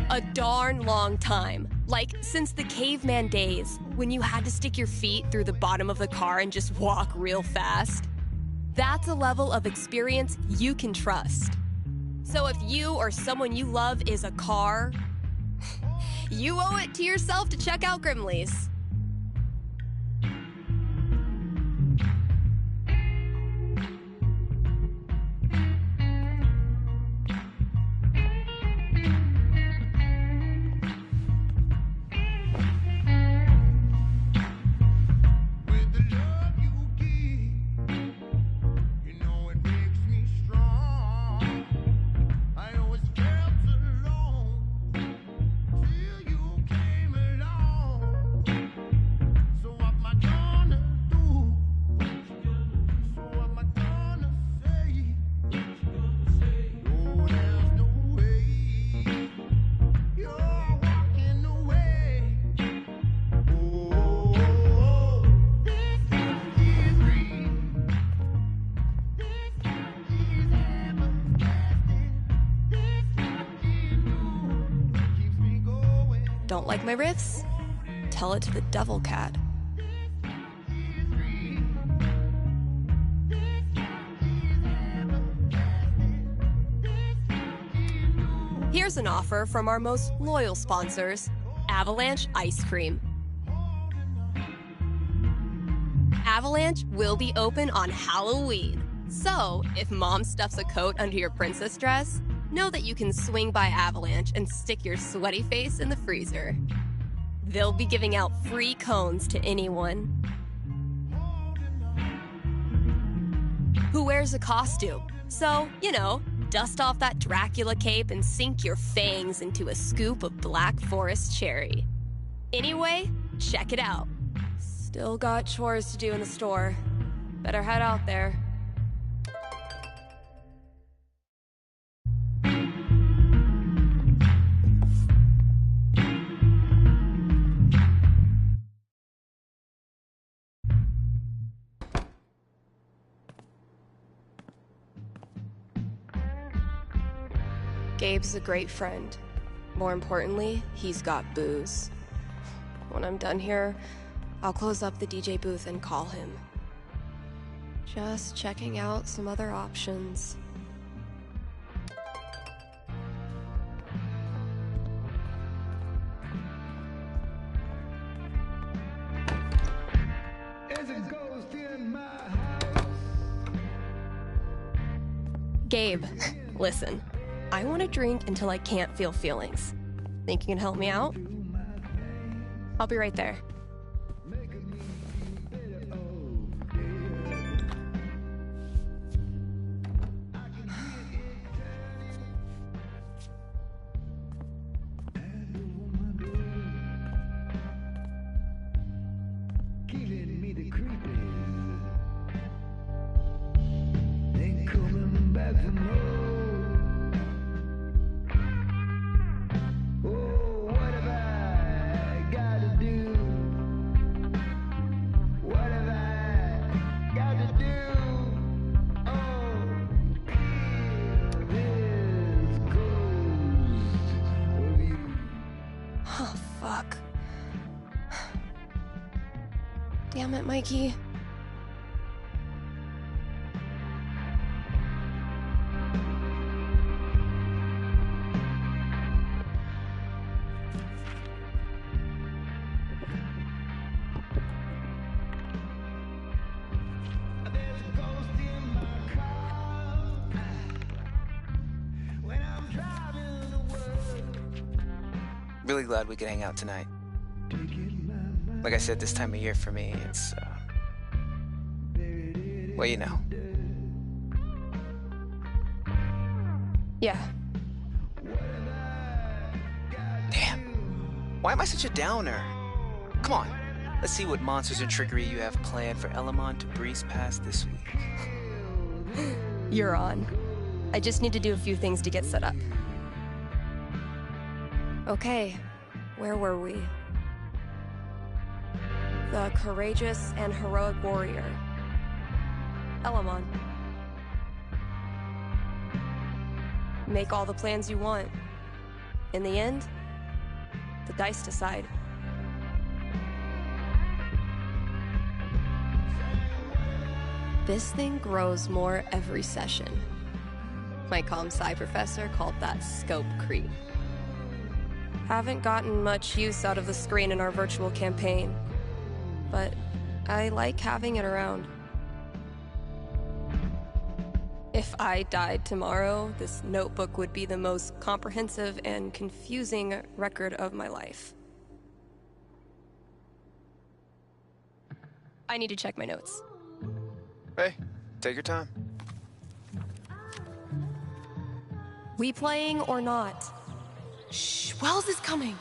a darn long time. Like, since the caveman days, when you had to stick your feet through the bottom of the car and just walk real fast. That's a level of experience you can trust. So if you or someone you love is a car, you owe it to yourself to check out Grimley's. Don't like my riffs? Tell it to the devil cat. Here's an offer from our most loyal sponsors, Avalanche Ice Cream. Avalanche will be open on Halloween. So, if mom stuffs a coat under your princess dress, know that you can swing by Avalanche and stick your sweaty face in the freezer. They'll be giving out free cones to anyone who wears a costume. So, you know, dust off that Dracula cape and sink your fangs into a scoop of Black Forest cherry. Anyway, check it out. Still got chores to do in the store. Better head out there. Gabe's a great friend. More importantly, he's got booze. When I'm done here, I'll close up the DJ booth and call him. Just checking out some other options. Gabe, listen. I want to drink until I can't feel feelings. Think you can help me out? I'll be right there. Damn it, Mikey. Really glad we could hang out tonight. Like I said, this time of year for me, it's, well, you know. Yeah. Damn. Why am I such a downer? Come on. Let's see what monsters and trickery you have planned for Elamon to breeze past this week. You're on. I just need to do a few things to get set up. Okay, where were we? The courageous and heroic warrior. Elamon. Make all the plans you want. In the end, the dice decide. This thing grows more every session. My comp-sci professor called that scope creep. Haven't gotten much use out of the screen in our virtual campaign, but I like having it around. If I died tomorrow, this notebook would be the most comprehensive and confusing record of my life. I need to check my notes. Hey, take your time. We playing or not? Shh, Wells is coming.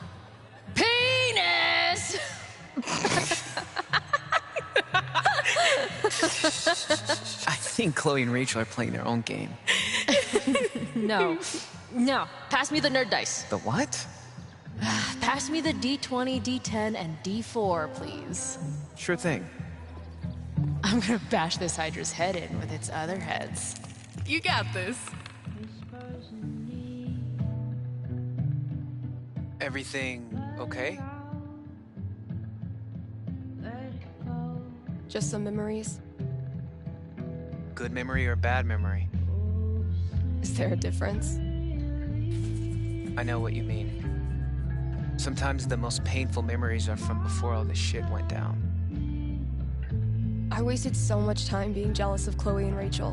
Penis! I think Chloe and Rachel are playing their own game. No. Pass me the nerd dice. The what? Pass me the D20, D10, and D4, please. Sure thing. I'm gonna bash this Hydra's head in with its other heads. You got this. Everything okay? Just some memories. Good memory or bad memory? Is there a difference? I know what you mean. Sometimes the most painful memories are from before all this shit went down. I wasted so much time being jealous of Chloe and Rachel.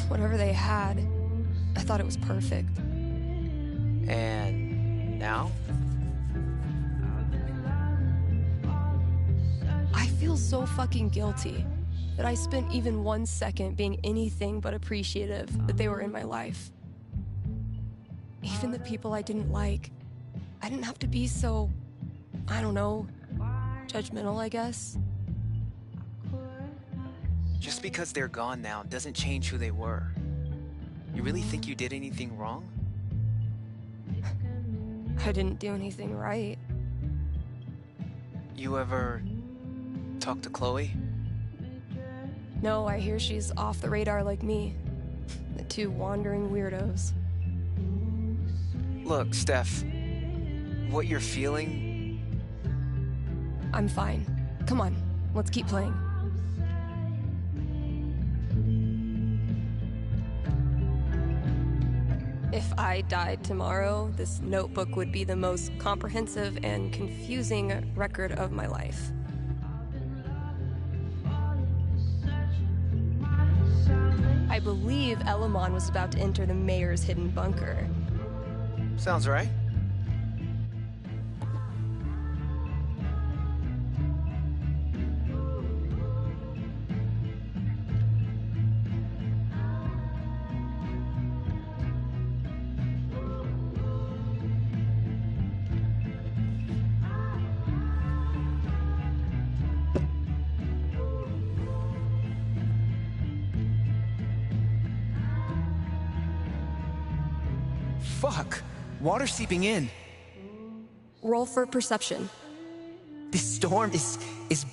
Whatever they had, I thought it was perfect. And now? I feel so fucking guilty that I spent even 1 second being anything but appreciative that they were in my life. Even the people I didn't like, I didn't have to be so, I don't know, judgmental, I guess. Just because they're gone now doesn't change who they were. You really think you did anything wrong? I didn't do anything right. You ever talk to Chloe? No, I hear she's off the radar like me. The two wandering weirdos. Look, Steph, what you're feeling... I'm fine. Come on, let's keep playing. If I died tomorrow, this notebook would be the most comprehensive and confusing record of my life. I believe Elamon was about to enter the mayor's hidden bunker. Sounds right. Fuck! Water seeping in. Roll for perception. This storm is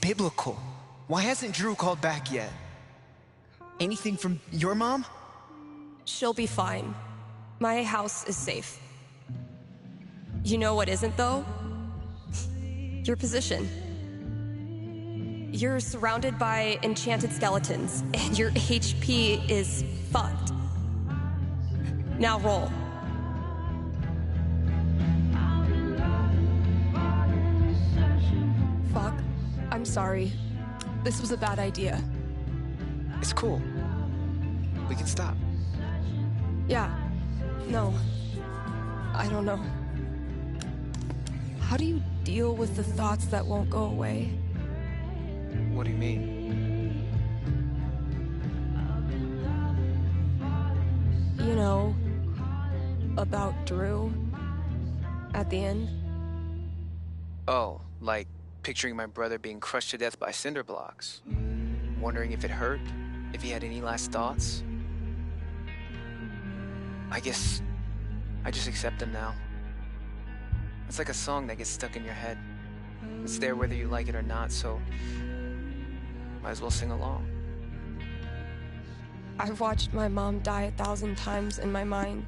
biblical. Why hasn't Drew called back yet? Anything from your mom? She'll be fine. My house is safe. You know what isn't, though? Your position. You're surrounded by enchanted skeletons, and your HP is fucked. Now roll. Fuck. I'm sorry. This was a bad idea. It's cool. We can stop. Yeah. No. I don't know. How do you deal with the thoughts that won't go away. What do you mean? You know, about Drew at the end. Oh, like picturing my brother being crushed to death by cinder blocks. Wondering if it hurt, if he had any last thoughts. I guess I just accept them now. It's like a song that gets stuck in your head. It's there whether you like it or not, so might as well sing along. I've watched my mom die 1,000 times in my mind,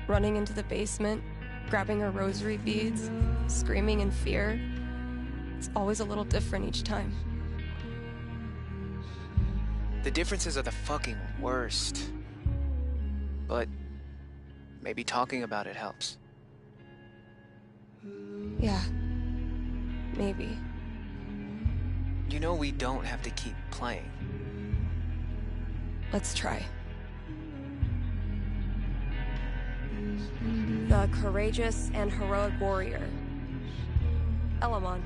running into the basement, grabbing her rosary beads, screaming in fear. It's always a little different each time. The differences are the fucking worst. But maybe talking about it helps. Yeah, maybe. You know we don't have to keep playing. Let's try. The courageous and heroic warrior, Elamon.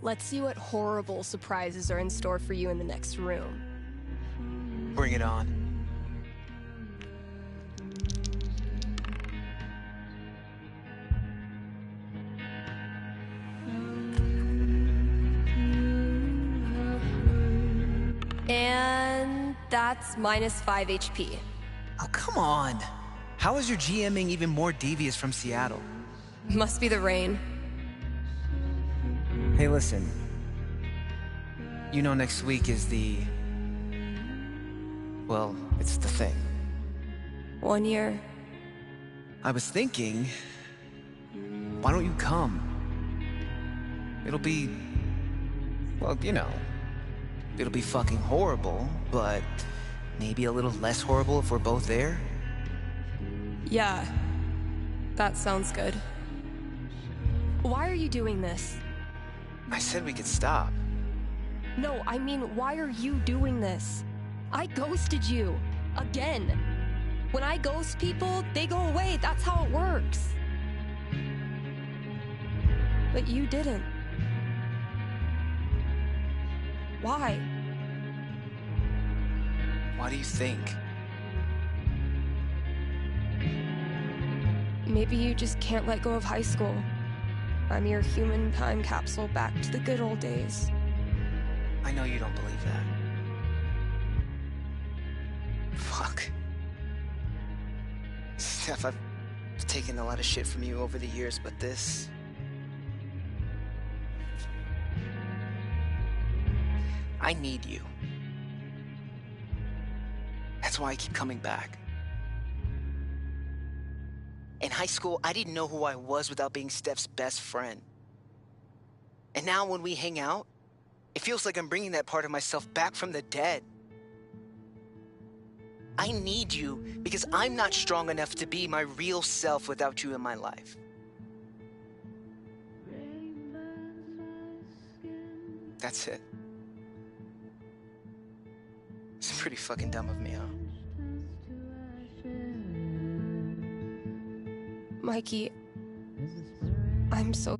Let's see what horrible surprises are in store for you in the next room. Bring it on. And that's minus 5 HP. Oh, come on. How is your GMing even more devious from Seattle? Must be the rain. Hey, listen. You know next week is well, it's the thing. 1 year. I was thinking, why don't you come? It'll be, well, you know, it'll be fucking horrible, but maybe a little less horrible if we're both there. Yeah, that sounds good. Why are you doing this? I said we could stop. No, I mean, why are you doing this? I ghosted you. Again. When I ghost people, they go away. That's how it works. But you didn't. Why? Why do you think? Maybe you just can't let go of high school. I'm your human time capsule back to the good old days. I know you don't believe that. Fuck. Steph, I've taken a lot of shit from you over the years, but this... I need you. That's why I keep coming back. In high school, I didn't know who I was without being Steph's best friend. And now when we hang out, it feels like I'm bringing that part of myself back from the dead. I need you because I'm not strong enough to be my real self without you in my life. That's it. It's pretty fucking dumb of me, huh? Mikey, I'm so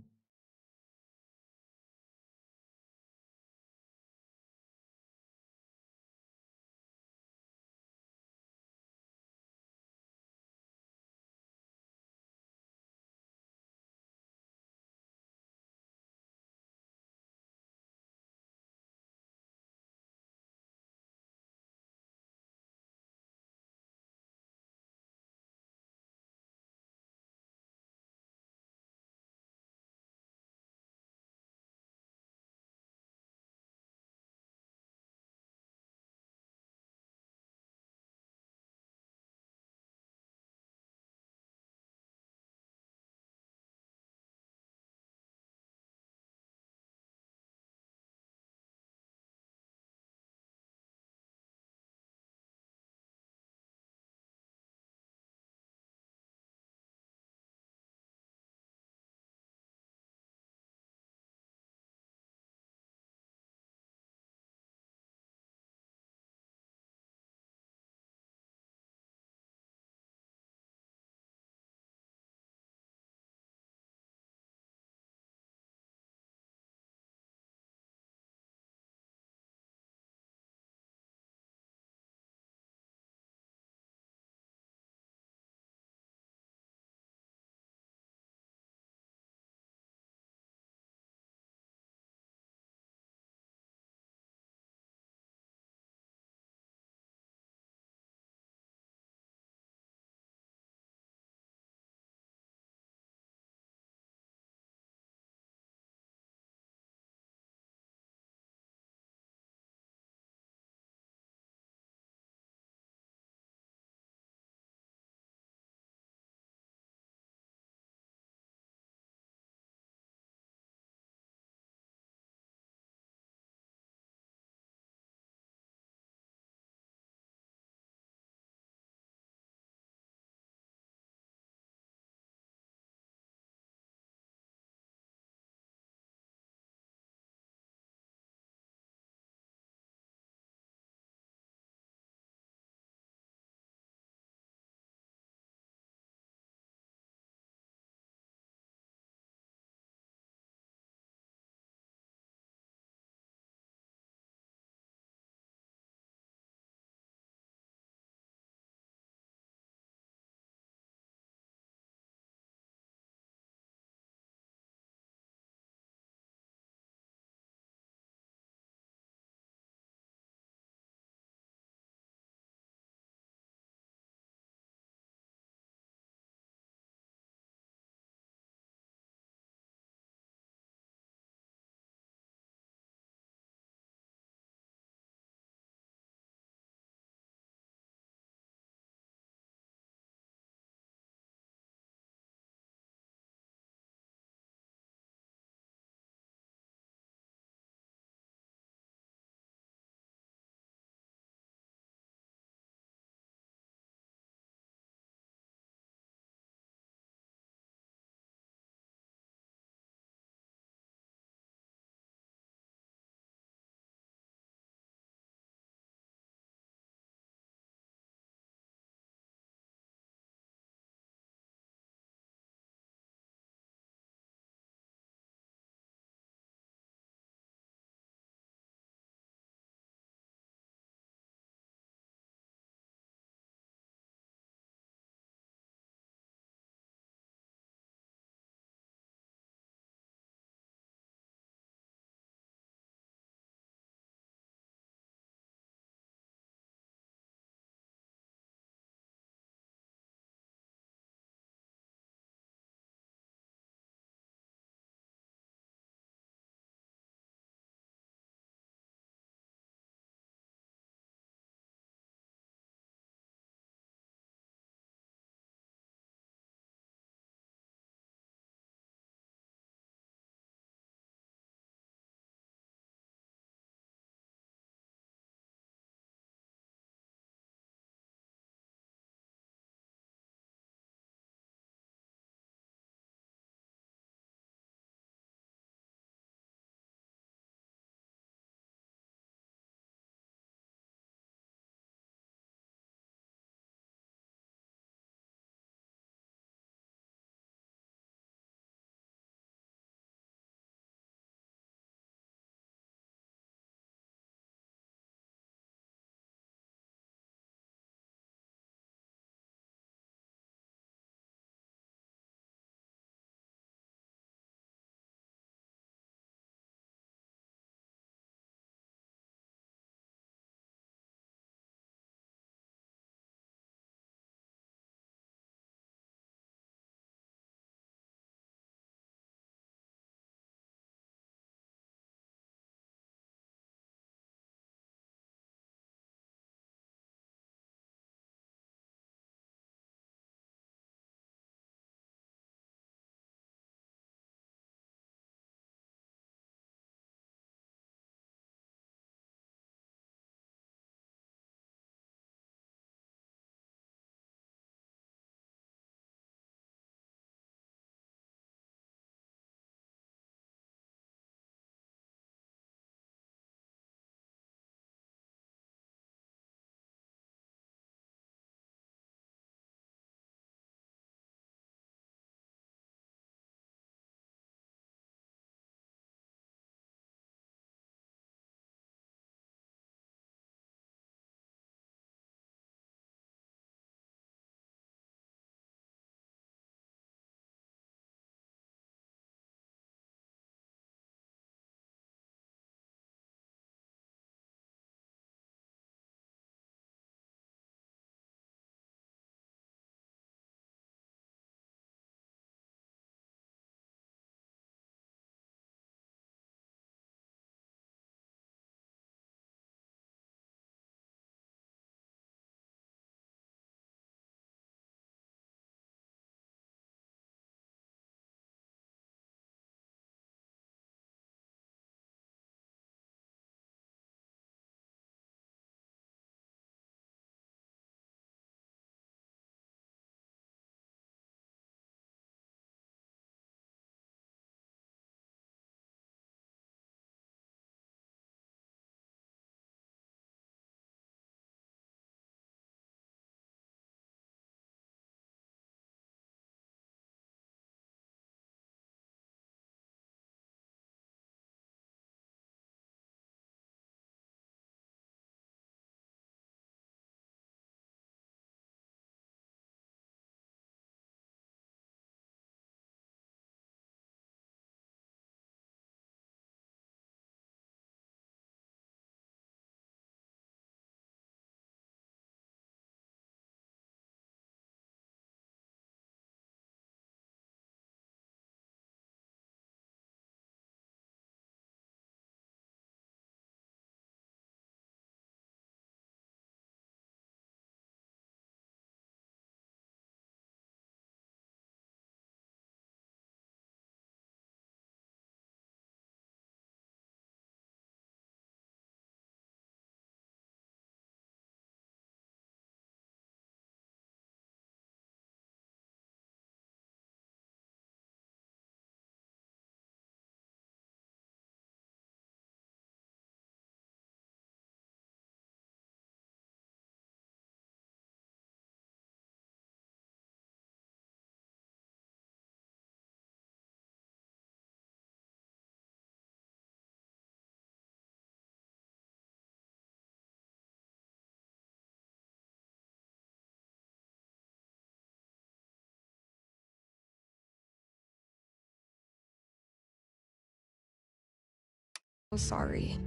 sorry.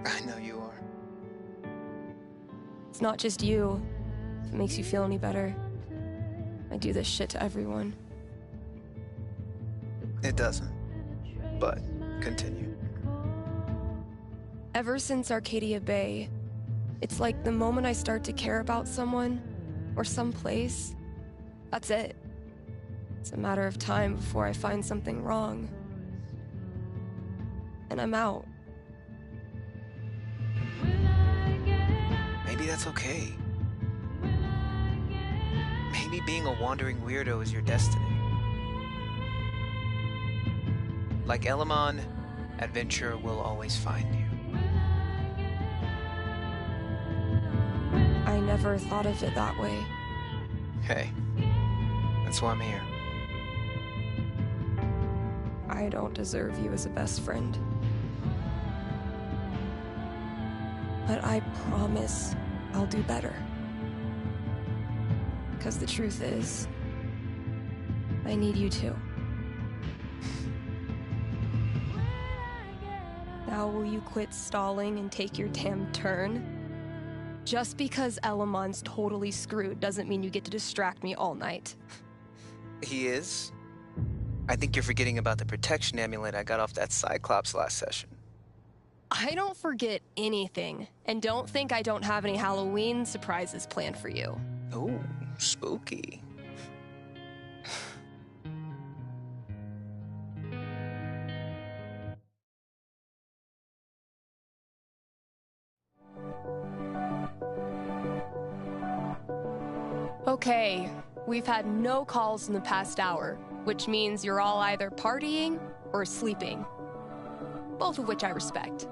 I know you are. It's not just you. If it makes you feel any better. I do this shit to everyone. It doesn't. But continue. Ever since Arcadia Bay, it's like the moment I start to care about someone or some place, that's it. It's a matter of time before I find something wrong. And I'm out. Maybe that's okay. Maybe being a wandering weirdo is your destiny. Like Elamon, adventure will always find you. I never thought of it that way. Hey, that's why I'm here. I don't deserve you as a best friend. But I promise I'll do better. Because the truth is, I need you too. Now will you quit stalling and take your damn turn? Just because Elamon's totally screwed doesn't mean you get to distract me all night. He is? I think you're forgetting about the protection amulet I got off that Cyclops last session. I don't forget anything, and don't think I don't have any Halloween surprises planned for you. Ooh, spooky. Okay, we've had no calls in the past hour, which means you're all either partying or sleeping. Both of which I respect.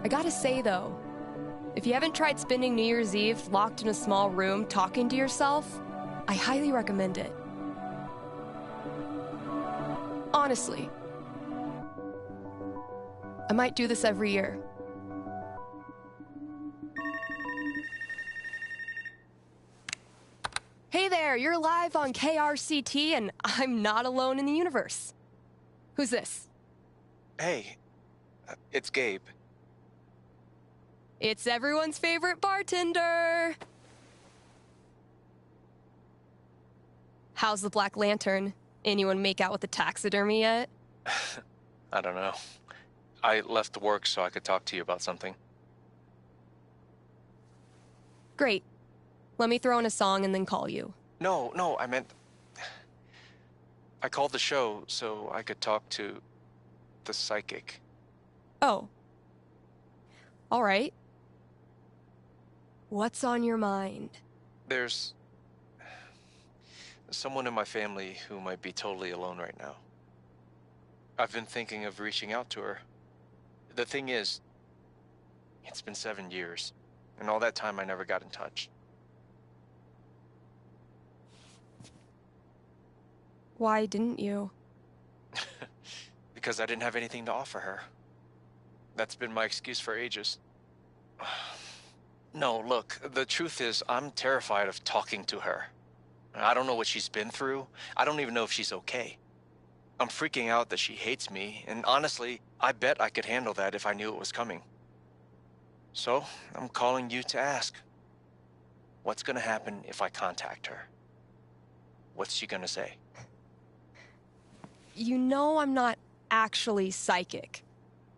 I gotta say though, if you haven't tried spending New Year's Eve locked in a small room talking to yourself, I highly recommend it. Honestly. I might do this every year. Hey there, you're live on KRCT and I'm not alone in the universe. Who's this? Hey, it's Gabe. It's everyone's favorite bartender. How's the Black Lantern? Anyone make out with the taxidermy yet? I don't know. I left work so I could talk to you about something. Great. Let me throw in a song and then call you. No, I meant... I called the show so I could talk to the psychic. Oh. All right. What's on your mind? There's someone in my family who might be totally alone right now. I've been thinking of reaching out to her. The thing is, it's been 7 years, and all that time I never got in touch. Why didn't you? Because I didn't have anything to offer her. That's been my excuse for ages. No, look, the truth is, I'm terrified of talking to her. I don't know what she's been through. I don't even know if she's okay. I'm freaking out that she hates me, and honestly, I bet I could handle that if I knew it was coming. So, I'm calling you to ask. What's gonna happen if I contact her? What's she gonna say? You know I'm not actually psychic,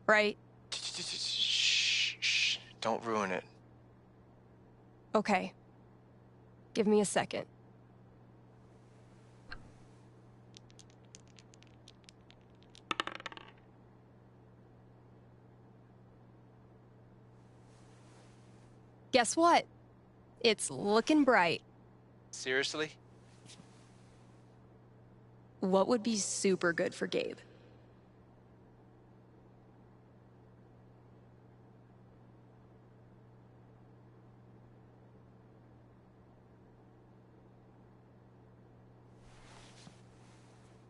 right? Shh. Don't ruin it. Okay. Give me a second. Guess what? It's looking bright. Seriously? What would be super good for Gabe?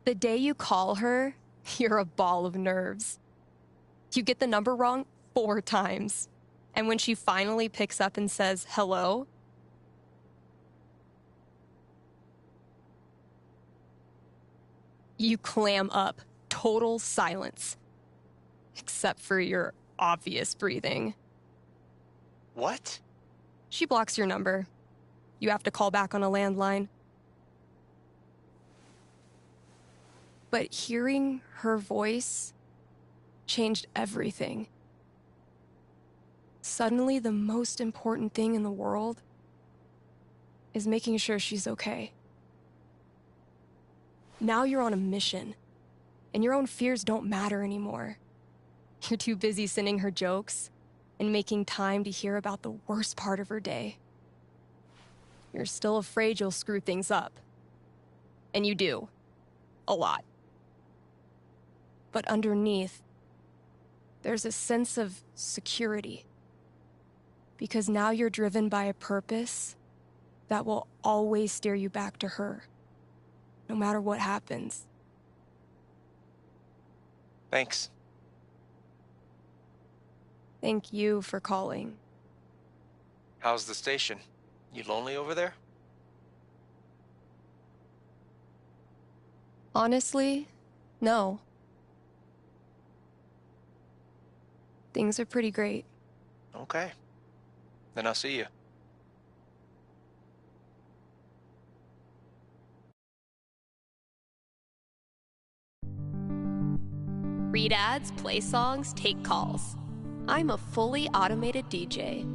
The day you call her, you're a ball of nerves. You get the number wrong 4 times. And when she finally picks up and says hello, You clam up. Total silence. Except for your obvious breathing. What? She blocks your number. You have to call back on a landline. But hearing her voice changed everything. Suddenly, the most important thing in the world is making sure she's okay. Now you're on a mission, and your own fears don't matter anymore. You're too busy sending her jokes and making time to hear about the worst part of her day. You're still afraid you'll screw things up. And you do. A lot. But underneath, there's a sense of security. Because now you're driven by a purpose that will always steer you back to her, no matter what happens. Thanks. Thank you for calling. How's the station? You lonely over there? Honestly, no. Things are pretty great. Okay. Then I'll see you. Read ads, play songs, take calls. I'm a fully automated DJ.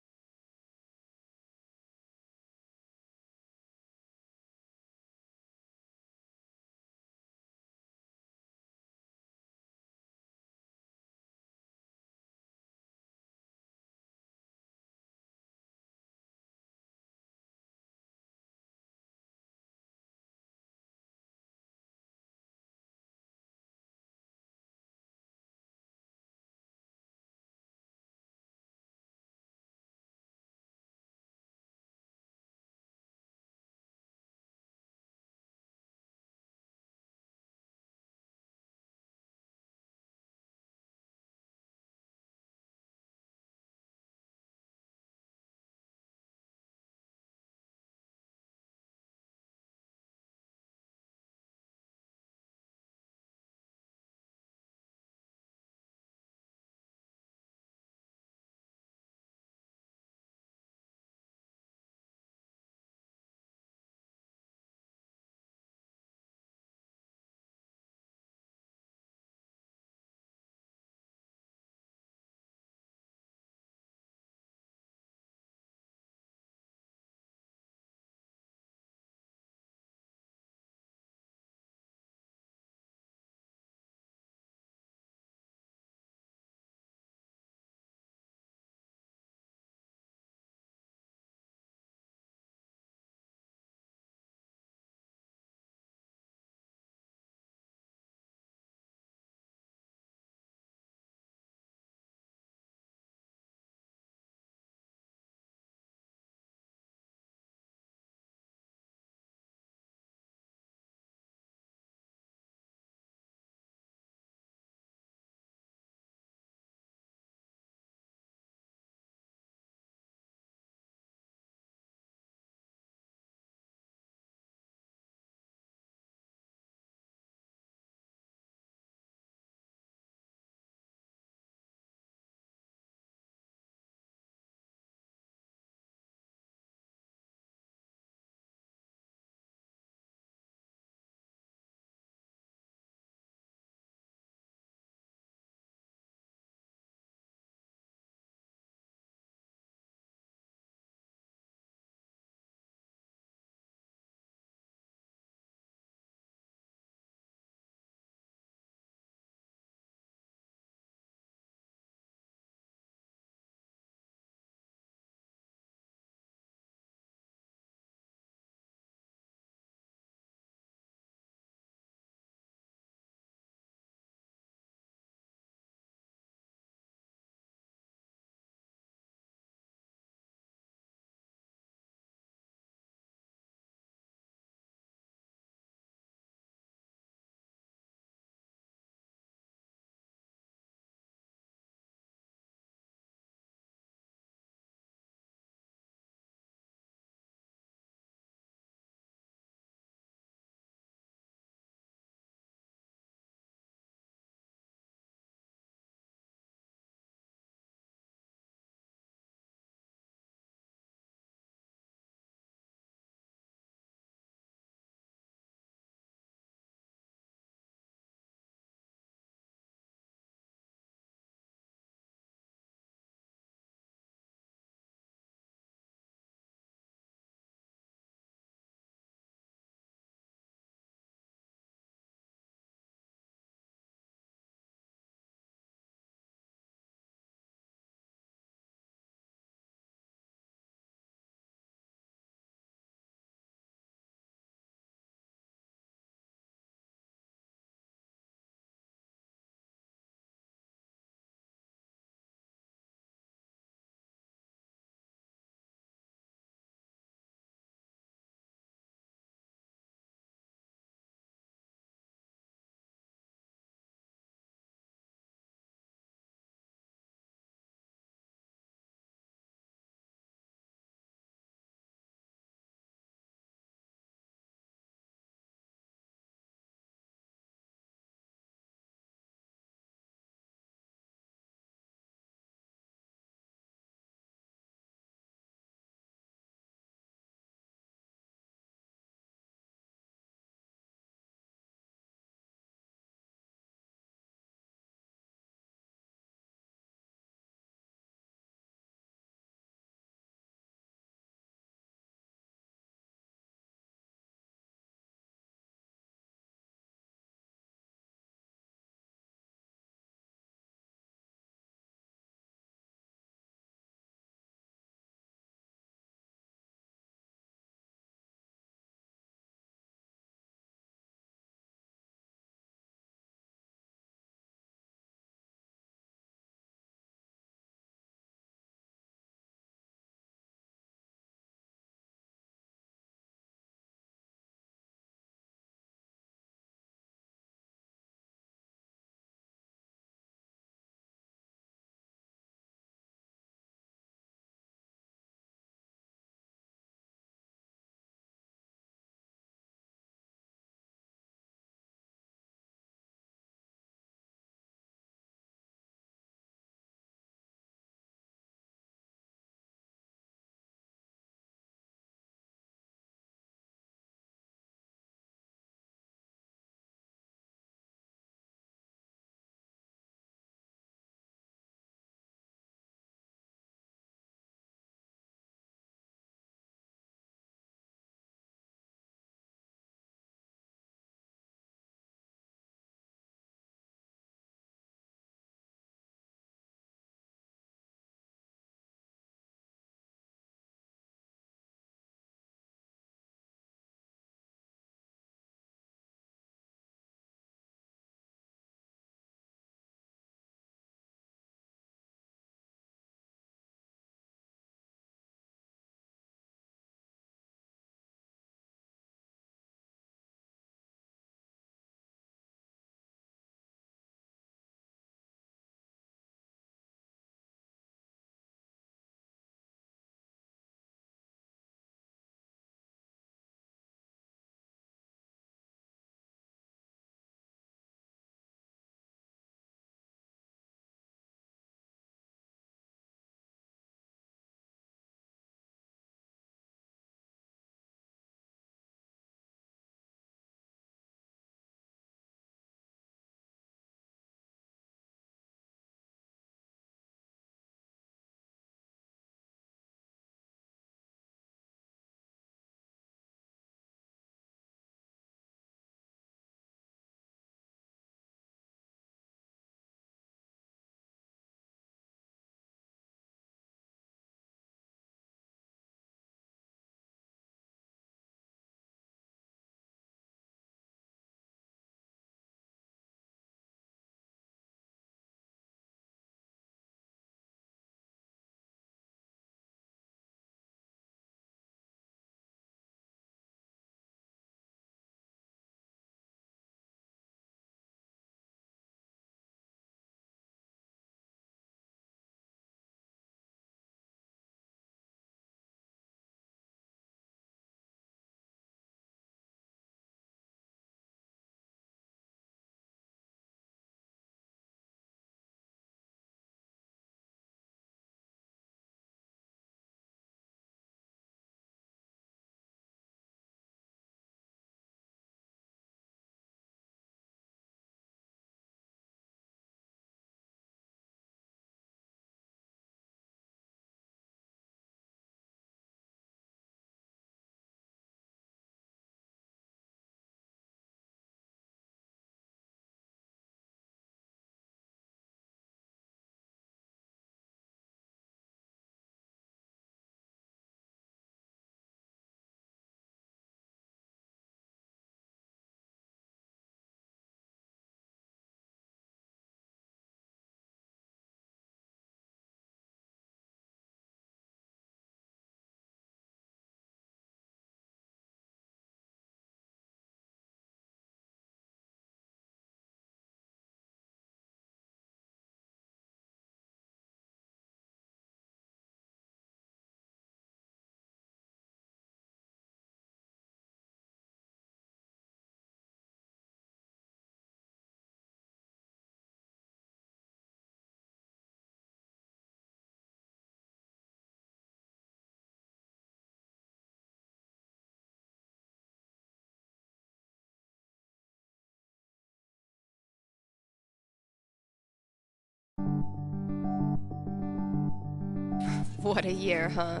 What a year, huh?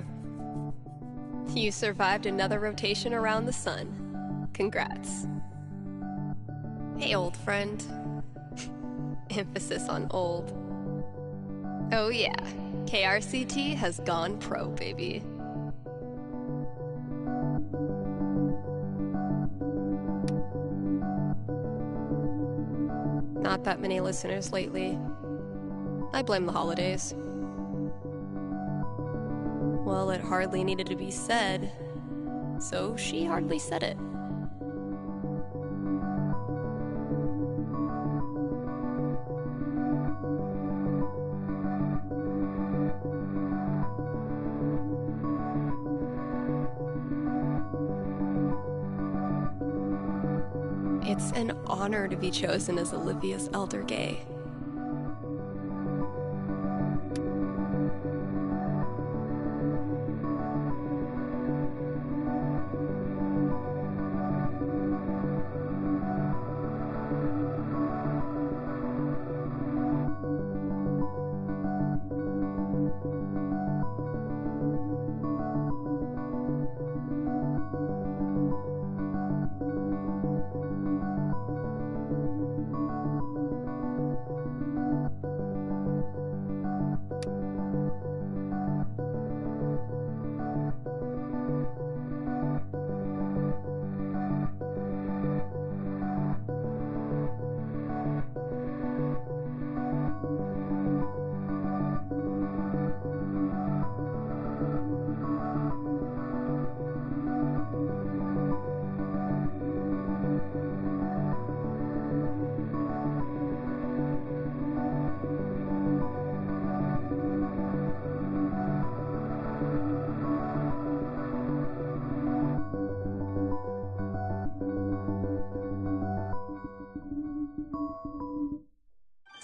You survived another rotation around the sun. Congrats. Hey, old friend. Emphasis on old. Oh yeah, KRCT has gone pro, baby. Not that many listeners lately. I blame the holidays. Well, it hardly needed to be said, so she hardly said it. It's an honor to be chosen as Olivia's elder gay.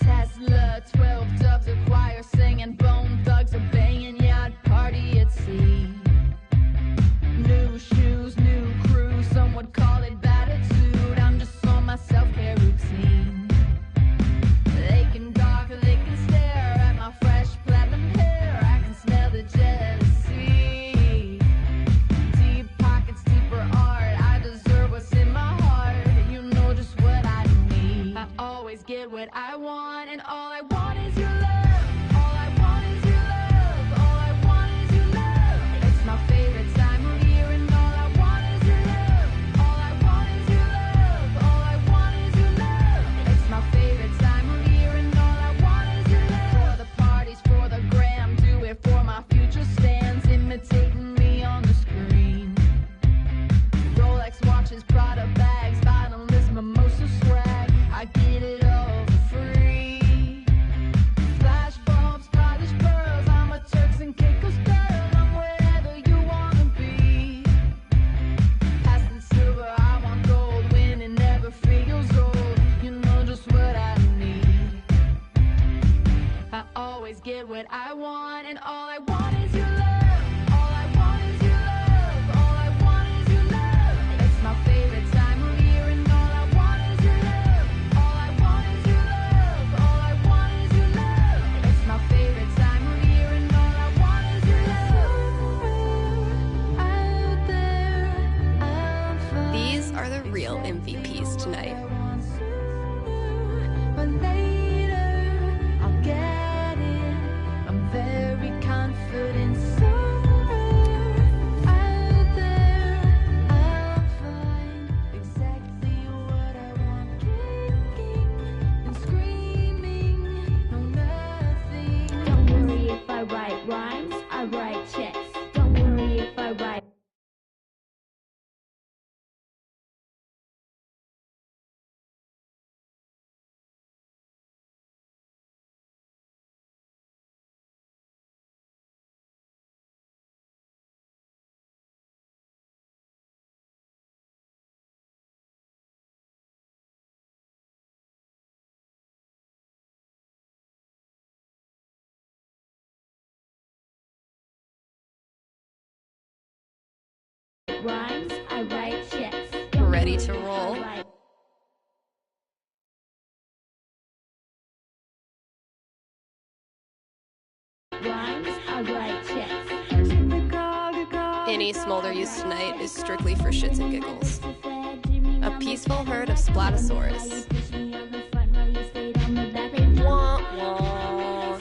Tesla, 12 doves, a choir singing, bone thugs, a banging yacht party at sea. New shoes, new crew, some would call it attitude. I'm just on my self-care routine. They can gawk, they can stare at my fresh platinum hair. I can smell the jealousy. Deep pockets, deeper art. I deserve what's in my heart. You know just what I need. I always get what I want, and all I want is your love. All I want is your love. All I want is your love. It's my favorite time of year, and all I want is your love. All I want is your love. All I want is your love. It's my favorite time of year, and all I want is your love. For the parties, for the gram, do it for my future stands, imitating me on the screen. Rolex watches, Prada bags, bottomless mimosa swag. I get it all for free. Flash bulbs, polished pearls. I'm a Turks and Caicos girl. I'm wherever you wanna be. Past the silver, I want gold. When it never feels old, you know just what I need. I always get what I want, and all I want is your love. All I want is your love. All I want is your love. It's my favorite time of year, and all I want is your love. All I want is your love. All I want is your love. It's my favorite time of year, and all I want is your love. Out there, I'll find These are the real MVPs tonight. but later I'll get it. I'm very confident. Somewhere out there, I'll find exactly what I want. Kicking and screaming, no nothing. Don't worry if I write rhymes, I write checks. Don't worry if I write. Rhymes, I write checks. Ready to roll? Any smolder used tonight is strictly for shits and giggles. A peaceful herd of Splatosaurus. Wah, wah.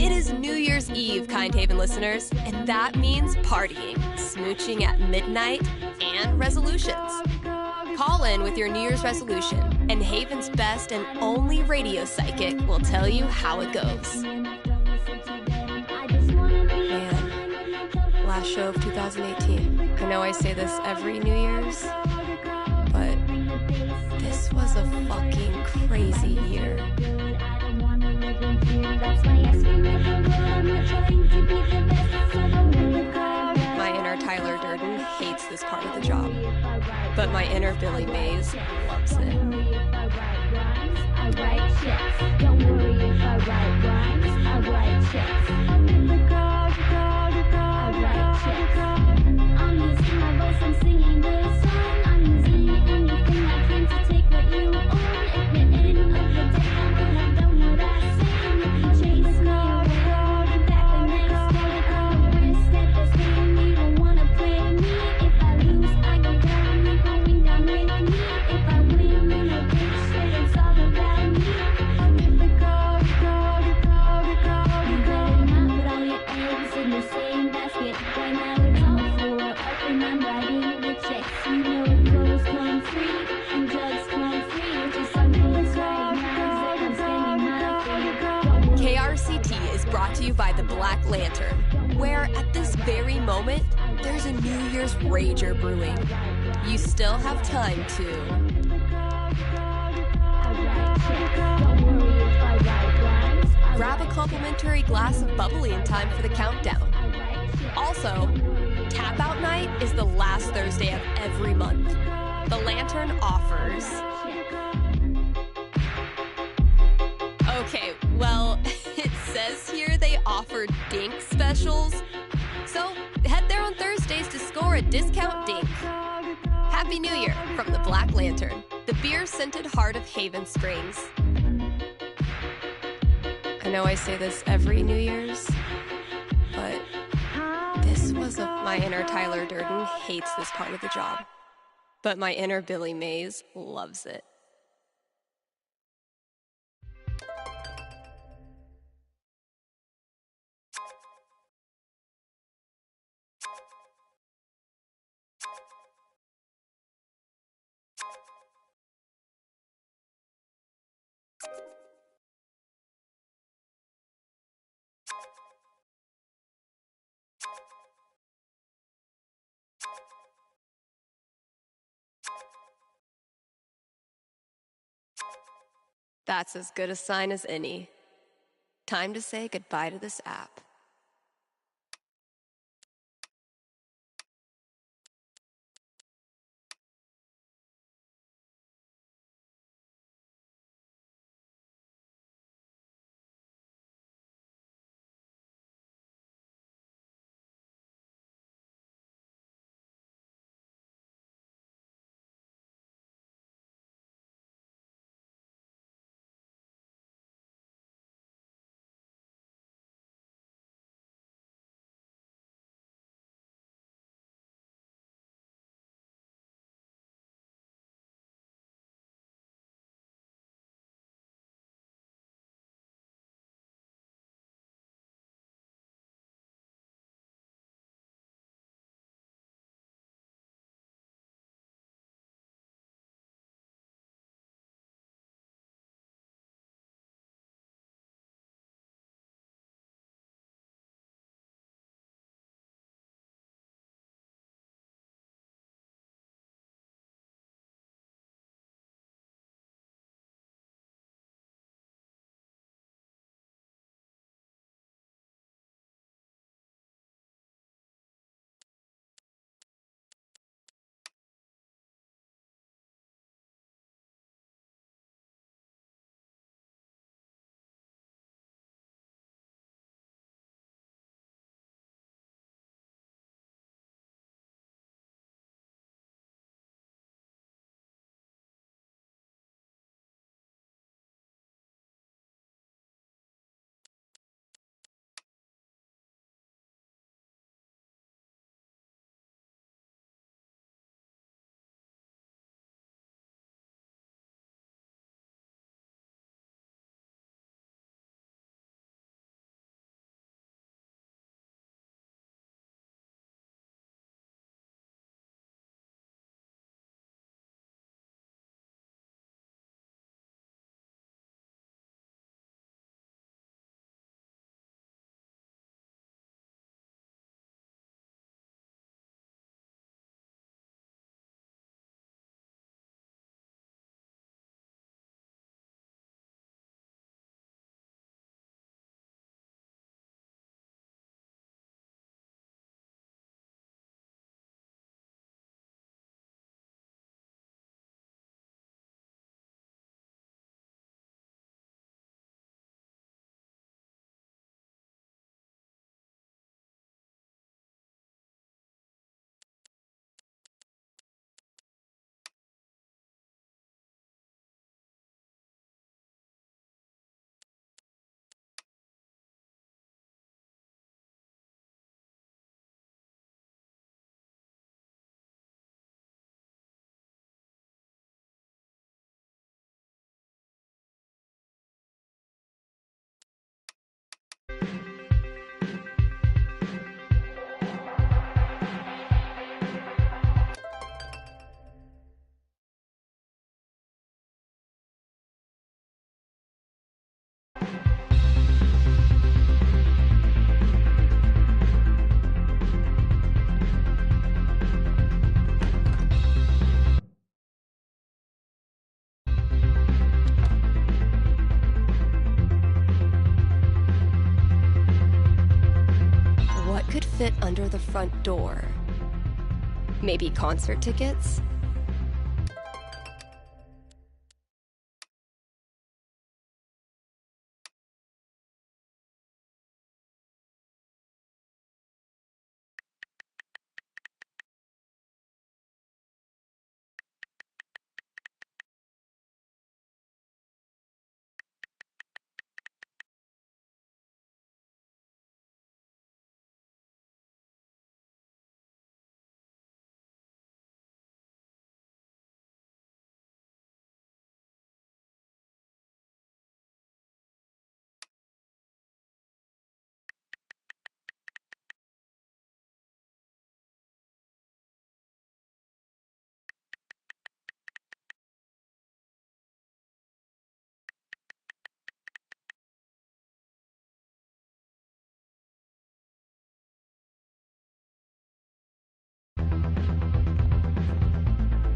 It is New Year's Eve, Kind Haven listeners, and that means partying, smooching at midnight, and resolutions. Call in with your New Year's resolution, and Haven's best and only radio psychic will tell you how it goes. Man, last show of 2018. I know I say this every New Year's, but this was a fucking crazy year. My inner Tyler Durden hates this part of the job, but my inner Billy Mays loves it. Don't worry if I write rhymes, I write checks. I write checks. I'm using my voice, I'm singing this song. I'm using anything I can to take what you own. At the end of the day, I will have done what I say. If you chase me away, I'll be back the next day. I'm the risk at this game, you don't wanna play me. If I lose, I go down, you're going down with me. If I win, you know this shit, it's all about me. If the call, you better not put all your eggs in the same basket. Right now it's all for us, and I'm writing the checks. You know clothes come free, and drugs come free. It's just something that's right now, I'm spending my free. KRCT is brought to you by the Black Lantern, where at this very moment, there's a New Year's rager brewing. You still have time to... grab a complimentary glass of bubbly in time for the countdown. Also, Tap Out Night is the last Thursday of every month. The Lantern offers... Okay, well, it says here they offer Dink specials. So, head there on Thursdays to score a discount Dink. Happy New Year from the Black Lantern, the beer-scented heart of Haven Springs. I know I say this every New Year's, but this was my inner Tyler Durden hates this part of the job, but my inner Billy Mays loves it. That's as good a sign as any. Time to say goodbye to this app. What could fit under the front door? Maybe concert tickets?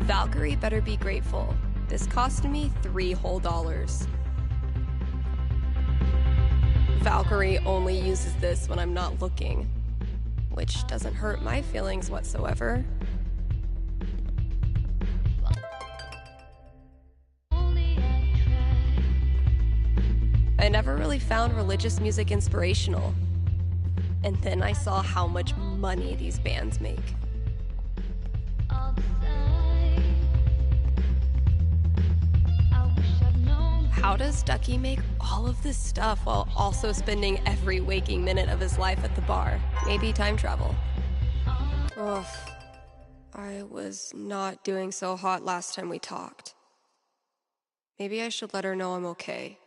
Valkyrie better be grateful. This cost me $3 whole. Valkyrie only uses this when I'm not looking, which doesn't hurt my feelings whatsoever. I never really found religious music inspirational. And then I saw how much money these bands make. How does Ducky make all of this stuff while also spending every waking minute of his life at the bar? Maybe time travel. Ugh. I was not doing so hot last time we talked. Maybe I should let her know I'm okay.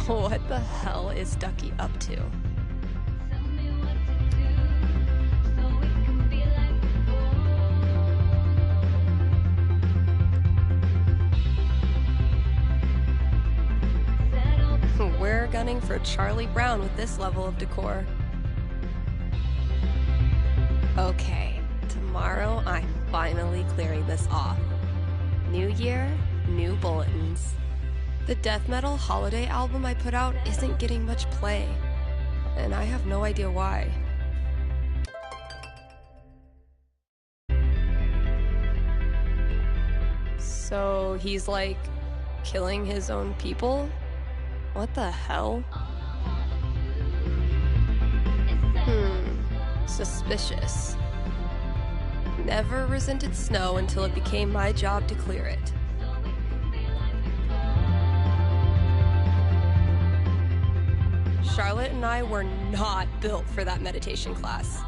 What the hell is Ducky up to? We're gunning for Charlie Brown with this level of decor. Okay, tomorrow I'm finally clearing this off. New year, new bulletins. The death metal holiday album I put out isn't getting much play, and I have no idea why. So he's like killing his own people? What the hell? Suspicious. Never resented snow until it became my job to clear it. Charlotte and I were not built for that meditation class.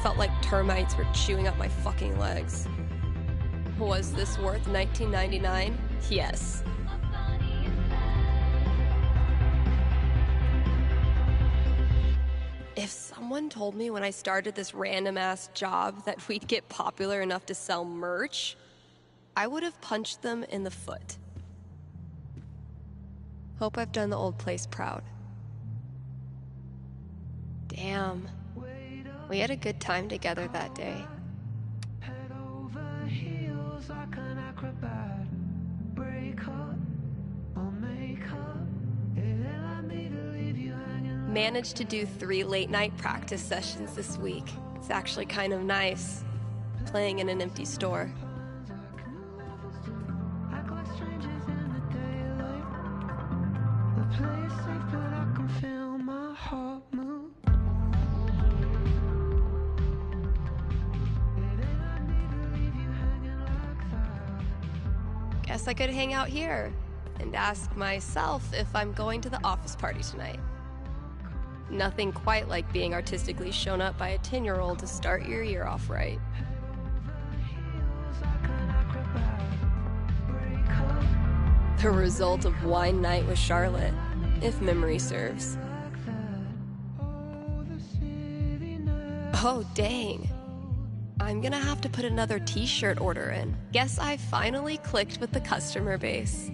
Felt like termites were chewing up my fucking legs. Was this worth $19.99? Yes. If someone told me when I started this random-ass job that we'd get popular enough to sell merch, I would have punched them in the foot. Hope I've done the old place proud. Damn. We had a good time together that day. Managed to do 3 late-night practice sessions this week. It's actually kind of nice, playing in an empty store. play it safe, but I can feel my heart move. Guess I could hang out here and ask myself if I'm going to the office party tonight. Nothing quite like being artistically shown up by a 10-year-old to start your year off right. The result of wine night with Charlotte, if memory serves. Oh, dang. I'm gonna have to put another t-shirt order in. Guess I finally clicked with the customer base.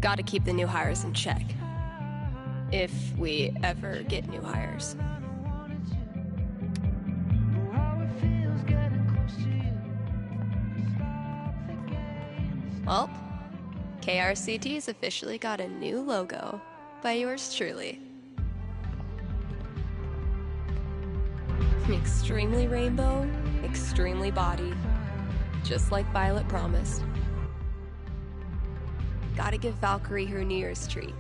Gotta keep the new hires in check. If we ever get new hires. Well, KRCT's officially got a new logo by yours truly. Extremely rainbow, extremely body, just like Violet promised. Gotta give Valkyrie her New Year's treat.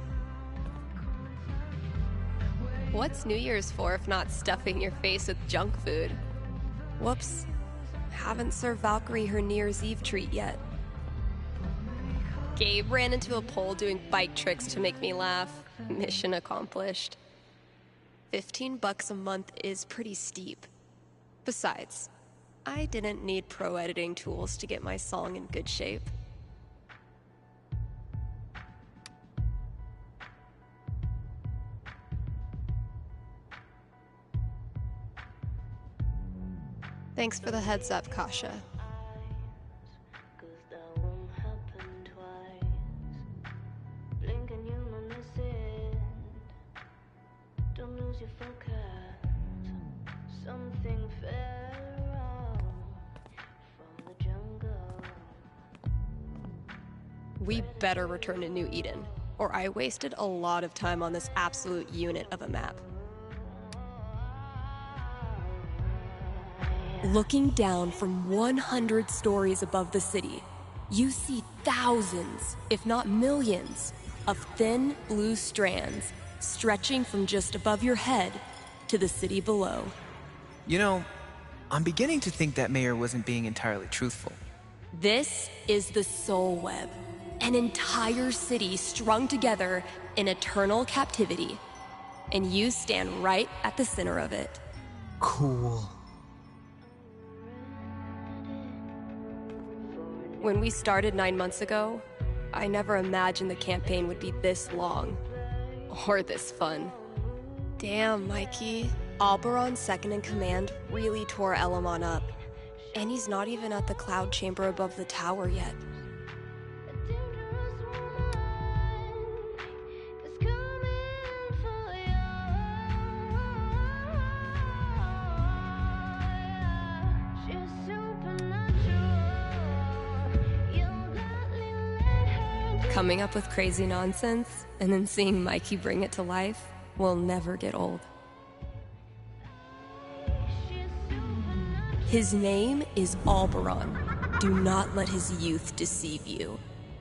What's New Year's for if not stuffing your face with junk food? Whoops, haven't served Valkyrie her New Year's Eve treat yet. Gabe ran into a pole doing bike tricks to make me laugh. Mission accomplished. $15 a month is pretty steep. Besides, I didn't need pro editing tools to get my song in good shape. Thanks for the heads up, Kasha. We better return to New Eden, or I wasted a lot of time on this absolute unit of a map. Looking down from 100 stories above the city, you see thousands, if not millions, of thin blue strands stretching from just above your head to the city below. You know, I'm beginning to think that mayor wasn't being entirely truthful. This is the Soul Web, an entire city strung together in eternal captivity, and you stand right at the center of it. Cool. When we started 9 months ago, I never imagined the campaign would be this long. Or this fun. Damn, Mikey. Alberon's second in command really tore Elamon up. And he's not even at the cloud chamber above the tower yet. Coming up with crazy nonsense, and then seeing Mikey bring it to life, will never get old. His name is Alberon. Do not let his youth deceive you.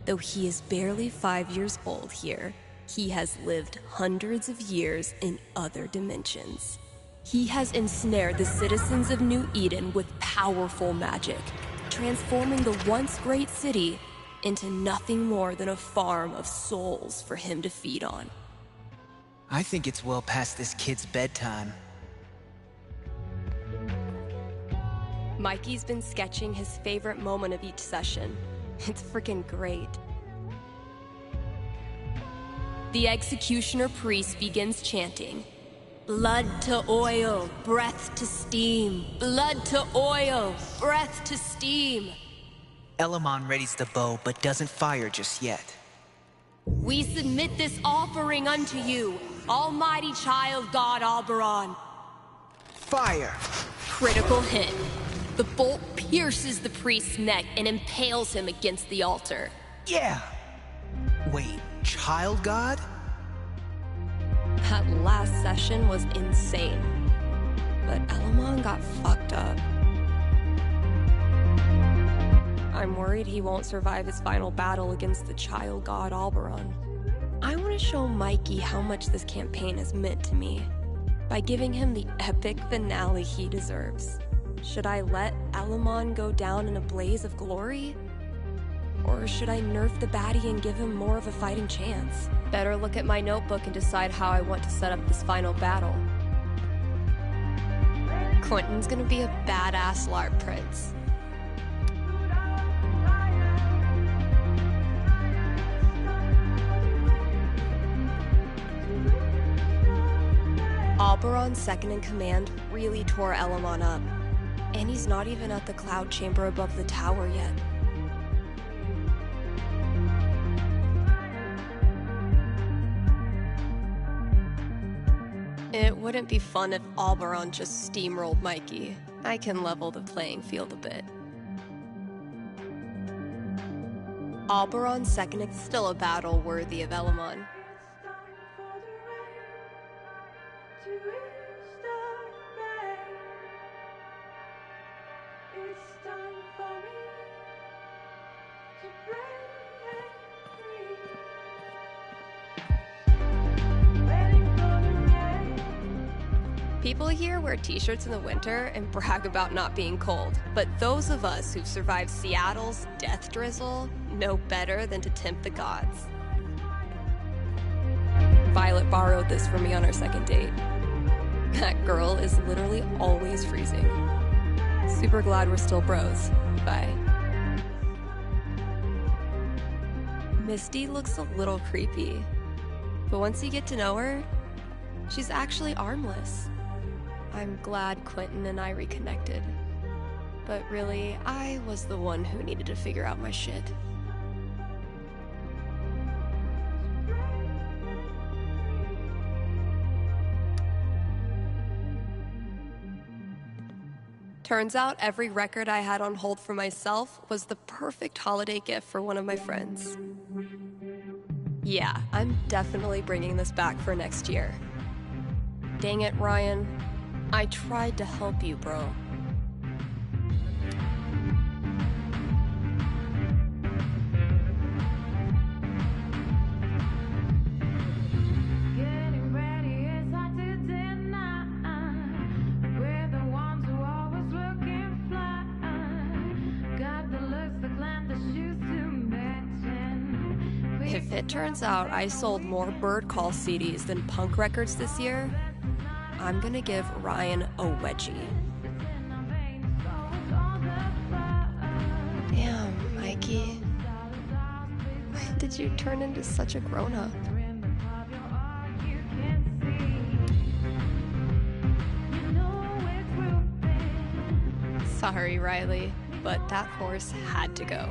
Though he is barely 5 years old here, he has lived hundreds of years in other dimensions. He has ensnared the citizens of New Eden with powerful magic, transforming the once great city into nothing more than a farm of souls for him to feed on. I think it's well past this kid's bedtime. Mikey's been sketching his favorite moment of each session. It's freaking great. The executioner priest begins chanting, "Blood to oil, breath to steam. Blood to oil, breath to steam." Elamon readies the bow, but doesn't fire just yet. "We submit this offering unto you, almighty child god Alberon." Fire! Critical hit. The bolt pierces the priest's neck and impales him against the altar. Yeah! Wait, child god? That last session was insane. But Elamon got fucked up. I'm worried he won't survive his final battle against the child god Alberon. I want want to show Mikey how much this campaign has meant to me by giving him the epic finale he deserves. Should I let Elamon go down in a blaze of glory? Or should I nerf the baddie and give him more of a fighting chance? Better look at my notebook and decide how I want to set up this final battle. Quentin's gonna be a badass LARP prince. Oberon's second in command really tore Elamon up, and he's not even at the cloud chamber above the tower yet. It wouldn't be fun if Oberon just steamrolled Mikey. I can level the playing field a bit. Oberon's second is still a battle worthy of Elamon. People here wear t-shirts in the winter and brag about not being cold, but those of us who've survived Seattle's death drizzle know better than to tempt the gods. Violet borrowed this from me on our second date. That girl is literally always freezing. Super glad we're still bros. Bye. Misty looks a little creepy, but once you get to know her, she's actually armless. I'm glad Quentin and I reconnected. But really, I was the one who needed to figure out my shit. Turns out every record I had on hold for myself was the perfect holiday gift for one of my friends. Yeah, I'm definitely bringing this back for next year. Dang it, Ryan. I tried to help you, bro. If it turns out I sold more Bird Call CDs than punk records this year, I'm gonna give Ryan a wedgie. Damn, Mikey. When did you turn into such a grown-up? Sorry, Riley, but that horse had to go.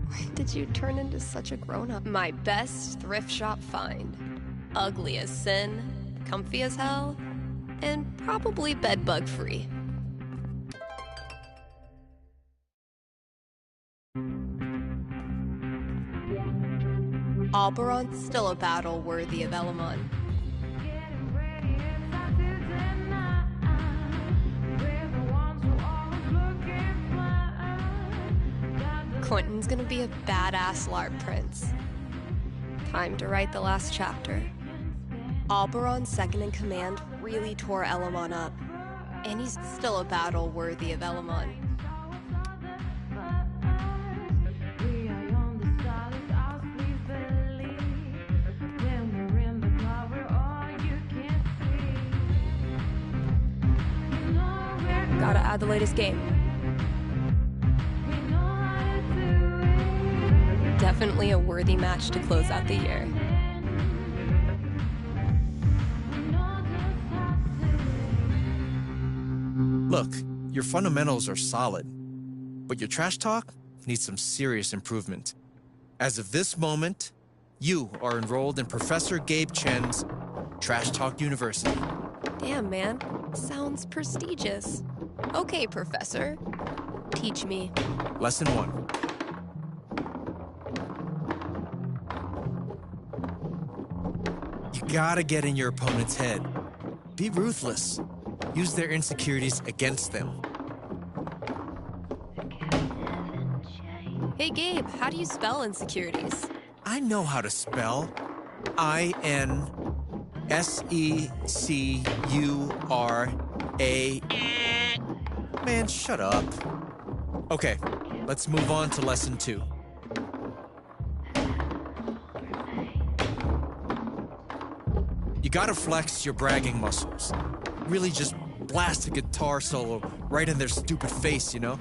When did you turn into such a grown-up? My best thrift shop find. Ugly as sin, comfy as hell, and probably bedbug free. Oberon's still a battle worthy of Elamon. Quentin's gonna be a badass LARP prince. Time to write the last chapter. Oberon's second in command really tore Elamon up, and he's still a battle worthy of Elamon. Gotta add the latest game. Definitely a worthy match to close out the year. Look, your fundamentals are solid, but your trash talk needs some serious improvement. As of this moment, you are enrolled in Professor Gabe Chen's Trash Talk University. Damn, man. Sounds prestigious. Okay, Professor. Teach me. Lesson 1. You gotta get in your opponent's head. Be ruthless. Use their insecurities against them. Hey, Gabe, how do you spell insecurities? I know how to spell. I-N-S-E-C-U-R-A. Man, shut up. Okay, let's move on to lesson 2. You gotta flex your bragging muscles. Really just blast a guitar solo right in their stupid face, you know?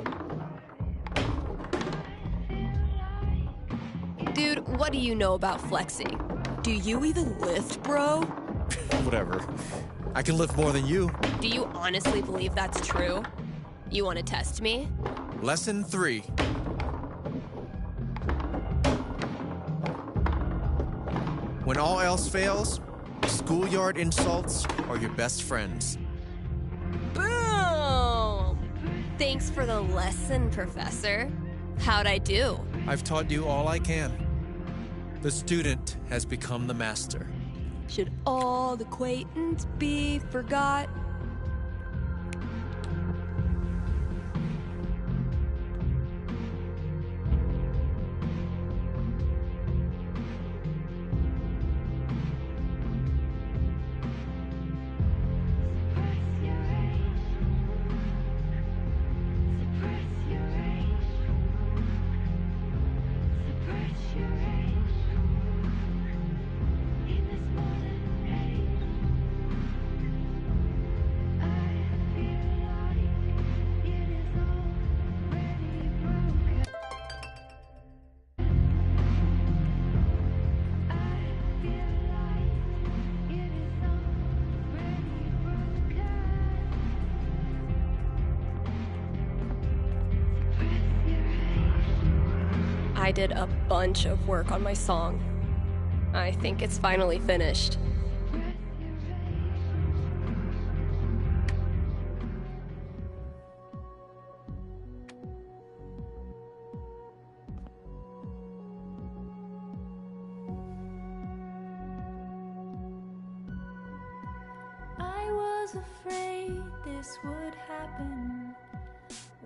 Dude, what do you know about flexing? Do you even lift, bro? Whatever. I can lift more than you. Do you honestly believe that's true? You want to test me? Lesson 3. When all else fails, schoolyard insults are your best friends. Boom! Thanks for the lesson, Professor. How'd I do? I've taught you all I can. The student has become the master. Should all the acquaintance be forgot? I did a bunch of work on my song. I think it's finally finished. I was afraid this would happen.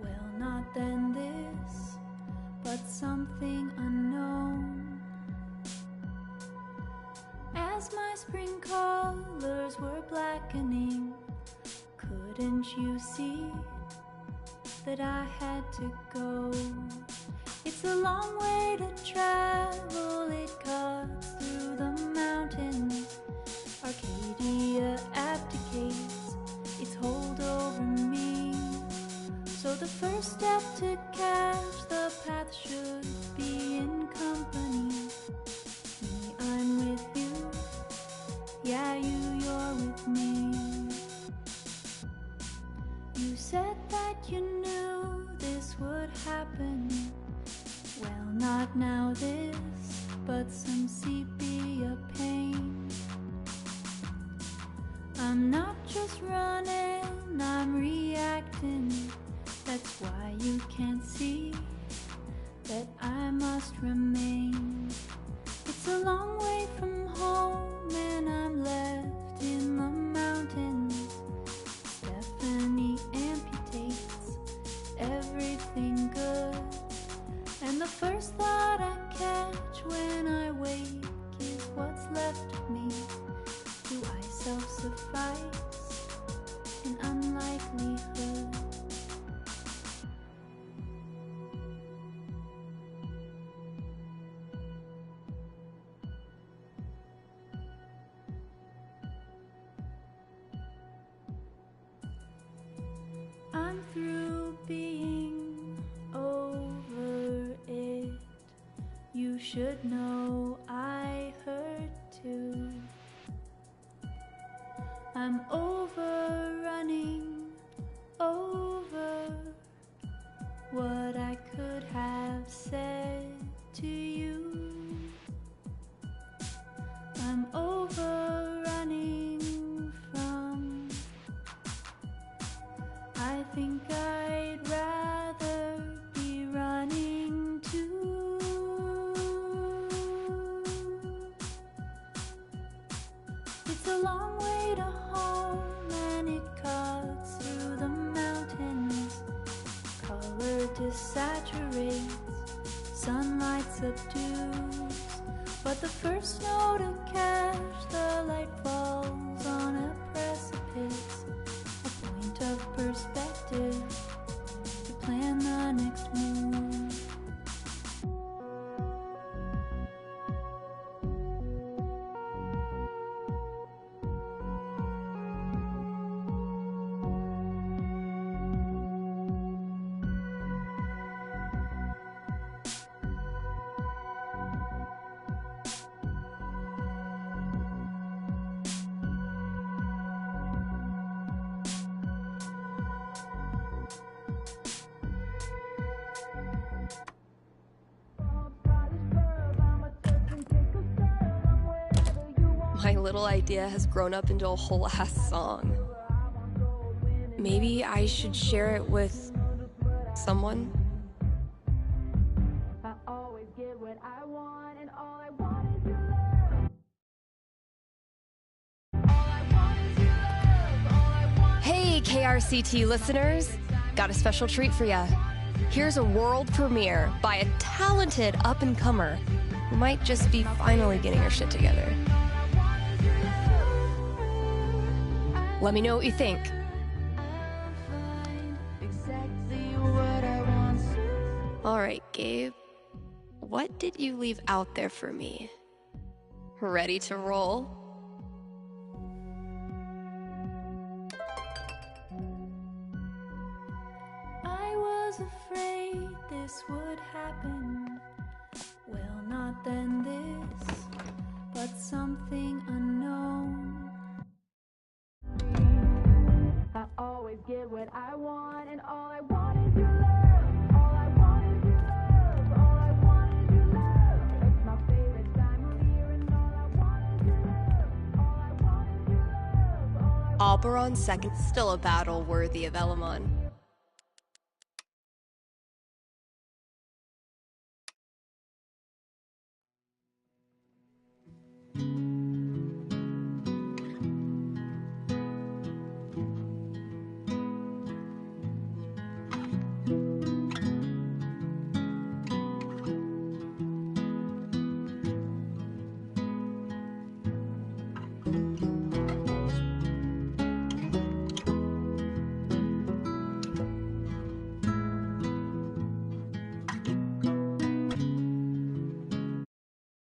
Well, not then this, but something unknown. As my spring colors were blackening, couldn't you see that I had to go? It's a long way to travel, it cuts through the mountains. Arcadia abdicates its hold over me. So the first step to catch the path should be in company. Me, I'm with you. Yeah, you're with me. You said that you knew this would happen. Well, not now this, but some sepia pain. I'm not just running, I'm reacting. That's why you can't see that I must remain. It's a long way from home and I'm left in the mountains. Stephanie amputates everything good. And the first thought I catch when I wake is what's left of me. Do I self-suffice in unlikelihood? I'm through being over it. You should know I hurt too. I'm overrunning over what I could have said to you. I'm overrunning from, I think I'd rather be running to. It's a long way to home and it cuts through the mountains. Color desaturates, sunlight subdues. But the first snow to catch the light falls on a precipice. A point of perspective to plan the next move. My little idea has grown up into a whole ass song. Maybe I should share it with someone? I always get what I want, and all I want is your love. Hey, KRCT listeners! Got a special treat for ya. Here's a world premiere by a talented up-and-comer who might just be finally getting her shit together. Let me know what you think. All right, Gabe. What did you leave out there for me? Ready to roll? I was afraid this would happen. Well, not then this, but something unknown. I always get what I want, and all I want is your love. All I want is your love. All I want is your love. It's my favorite time of year, and all I want is your love. All I want is your love. Oberon's second, still a battle worthy of Elamon.